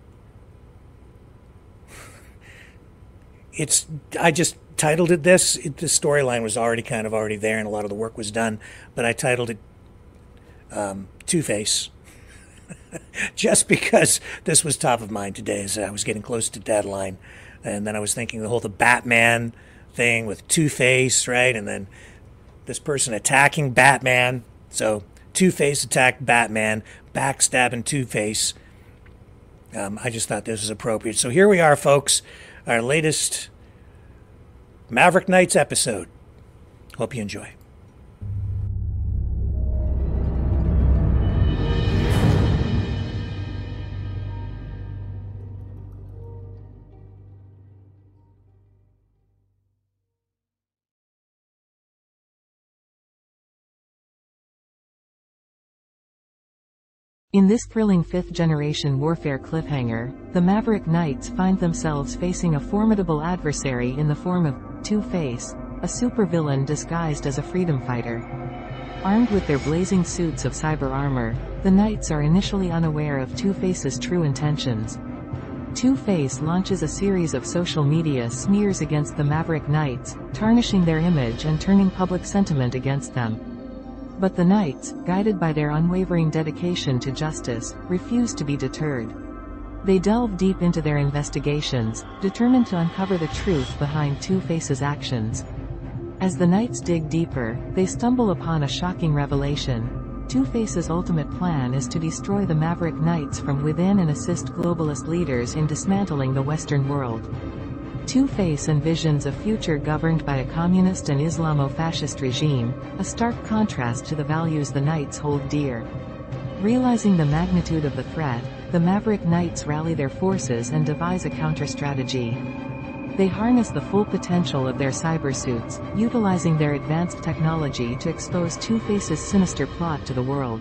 B: I just titled it this. The storyline was already there, and a lot of the work was done, but I titled it Two-Face. Just because this was top of mind today as I was getting close to deadline. And then I was thinking the Batman thing with Two-Face, right? And then this person attacking Batman. So Two-Face attacked Batman, backstabbing Two-Face. I just thought this was appropriate. So here we are, folks. Our latest Maverick Nights episode. Hope you enjoy.
L: In this thrilling fifth-generation warfare cliffhanger, the Maverick Knights find themselves facing a formidable adversary in the form of Two-Face, a supervillain disguised as a freedom fighter. Armed with their blazing suits of cyber armor, the Knights are initially unaware of Two-Face's true intentions. Two-Face launches a series of social media smears against the Maverick Knights, tarnishing their image and turning public sentiment against them. But the Knights, guided by their unwavering dedication to justice, refuse to be deterred. They delve deep into their investigations, determined to uncover the truth behind Two-Face's actions. As the Knights dig deeper, they stumble upon a shocking revelation. Two-Face's ultimate plan is to destroy the Maverick Knights from within and assist globalist leaders in dismantling the Western world. Two-Face envisions a future governed by a communist and Islamo-fascist regime, a stark contrast to the values the Knights hold dear. Realizing the magnitude of the threat, the Maverick Knights rally their forces and devise a counter-strategy. They harness the full potential of their cybersuits, utilizing their advanced technology to expose Two-Face's sinister plot to the world.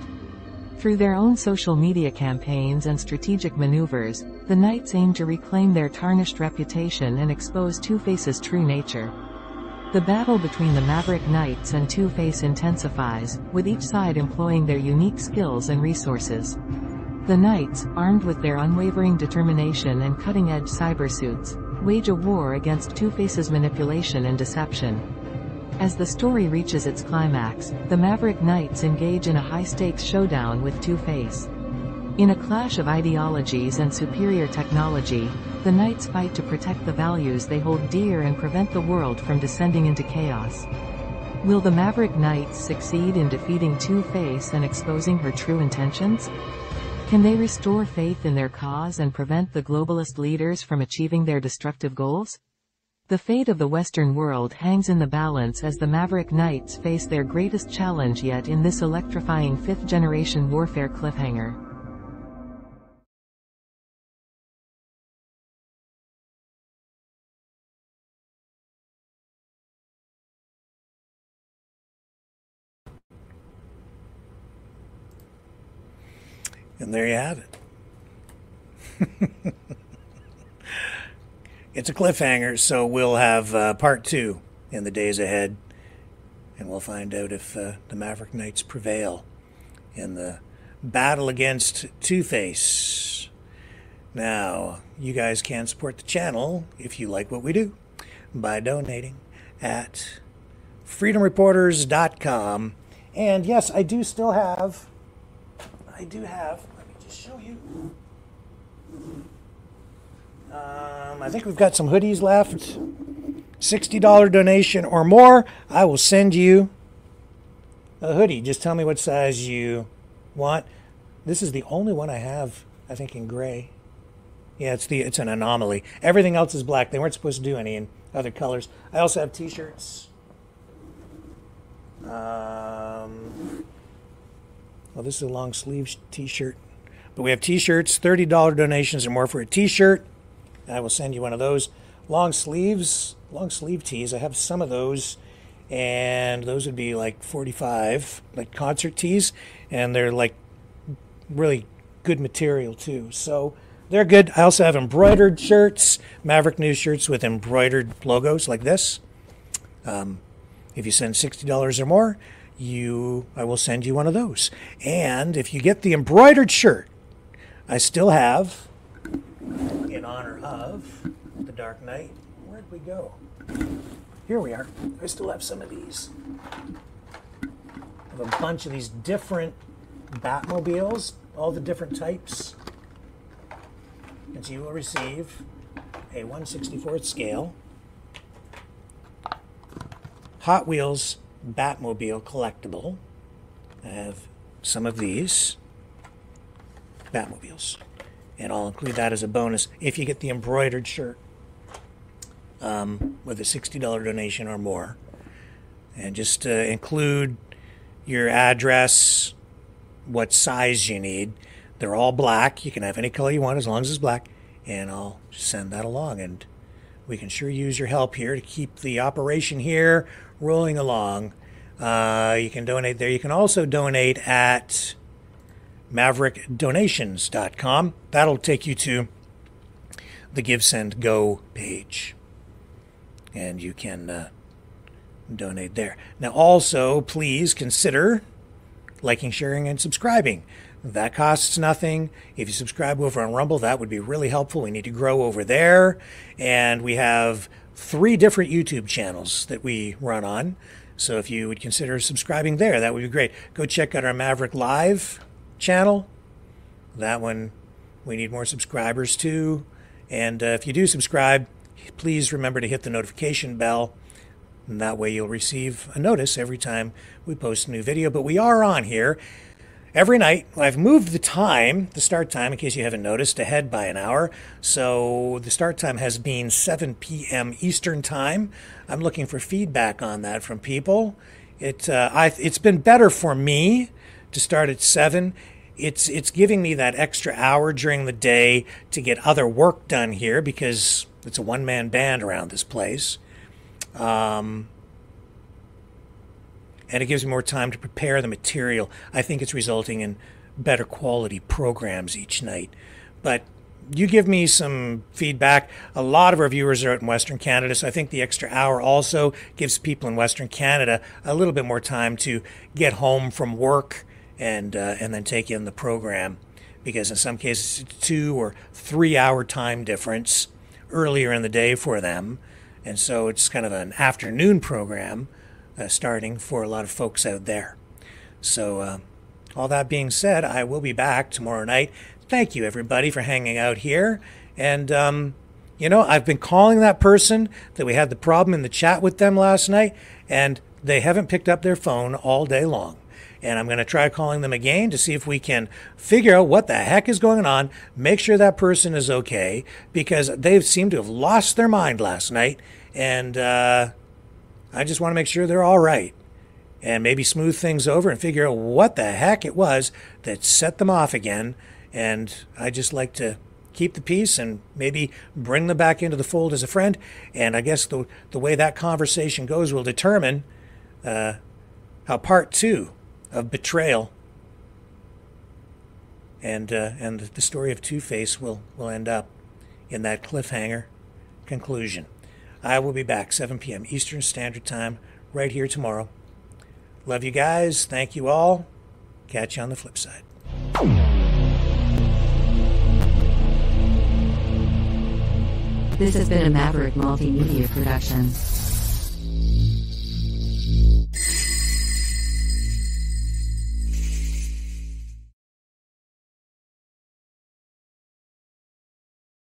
L: Through their own social media campaigns and strategic maneuvers, the Knights aim to reclaim their tarnished reputation and expose Two-Face's true nature. The battle between the Maverick Knights and Two-Face intensifies, with each side employing their unique skills and resources. The Knights, armed with their unwavering determination and cutting-edge cybersuits, wage a war against Two-Face's manipulation and deception. As the story reaches its climax, the Maverick Knights engage in a high-stakes showdown with Two-Face. In a clash of ideologies and superior technology, the Knights fight to protect the values they hold dear and prevent the world from descending into chaos. Will the Maverick Knights succeed in defeating Two-Face and exposing her true intentions? Can they restore faith in their cause and prevent the globalist leaders from achieving their destructive goals? The fate of the Western world hangs in the balance as the Maverick Knights face their greatest challenge yet in this electrifying fifth-generation warfare cliffhanger.
B: And there you have it. It's a cliffhanger, so we'll have part 2 in the days ahead, and we'll find out if the Maverick Knights prevail in the battle against Two-Face. Now, you guys can support the channel if you like what we do by donating at freedomreporters.com. And yes, I do still have I do have, let me just show you. I think we've got some hoodies left. $60 donation or more, I will send you a hoodie. Just tell me what size you want. This is the only one I have, I think, in gray. Yeah, it's an anomaly. Everything else is black. They weren't supposed to do any in other colors. I also have t-shirts. Well, this is a long sleeve t-shirt. But we have t-shirts, $30 donations or more for a t-shirt. I will send you one of those. Long sleeve tees. I have some of those, and those would be like $45, like concert tees, and they're like really good material too. So they're good. I also have embroidered shirts, Maverick News shirts with embroidered logos like this. If you send $60 or more, I will send you one of those. And if you get the embroidered shirt, I still have, in honor of the Dark Knight, where'd we go? Here we are. I still have some of these. I have a bunch of these different Batmobiles, all the different types. And so you will receive a 1/64th scale Hot Wheels Batmobile collectible. I have some of these Batmobiles, and I'll include that as a bonus if you get the embroidered shirt with a $60 donation or more. And just include your address, what size you need. They're all black. You can have any color you want as long as it's black, and I'll send that along. And we can sure use your help here to keep the operation here rolling along. You can donate there. You can also donate at maverickdonations.com. That'll take you to the Give, Send, Go page, and you can donate there. Now, also, please consider liking, sharing, and subscribing. That costs nothing. If you subscribe over on Rumble, that would be really helpful. We need to grow over there, and we have 3 different YouTube channels that we run on. So if you would consider subscribing there, that would be great. Go check out our Maverick Live channel. That one, we need more subscribers too. And if you do subscribe, please remember to hit the notification bell. And that way you'll receive a notice every time we post a new video. But we are on here every night. I've moved the start time, in case you haven't noticed, ahead by an hour. So the start time has been 7 p.m. Eastern time. I'm looking for feedback on that from people. It's been better for me to start at 7. It's giving me that extra hour during the day to get other work done here, because it's a one-man band around this place. And it gives me more time to prepare the material. I think it's resulting in better quality programs each night. But you give me some feedback. A lot of our viewers are out in Western Canada, so I think the extra hour also gives people in Western Canada a little bit more time to get home from work and then take in the program. Because in some cases, it's 2 or 3 hour time difference earlier in the day for them. And so it's kind of an afternoon program starting for a lot of folks out there. So all that being said, I will be back tomorrow night. Thank you, everybody, for hanging out here. And, I've been calling that person that we had the problem in the chat with them last night, and they haven't picked up their phone all day long. And I'm going to try calling them again to see if we can figure out what the heck is going on, make sure that person is okay, because they seem to have lost their mind last night. And I just want to make sure they're all right, and maybe smooth things over and figure out what the heck it was that set them off again. And I just like to keep the peace and maybe bring them back into the fold as a friend. And I guess the way that conversation goes will determine how part 2 of Betrayal and the story of Two-Face will end up in that cliffhanger conclusion. I will be back 7 p.m. Eastern Standard Time right here tomorrow. Love you guys. Thank you all. Catch you on the flip side.
M: This has been a Maverick Multimedia production.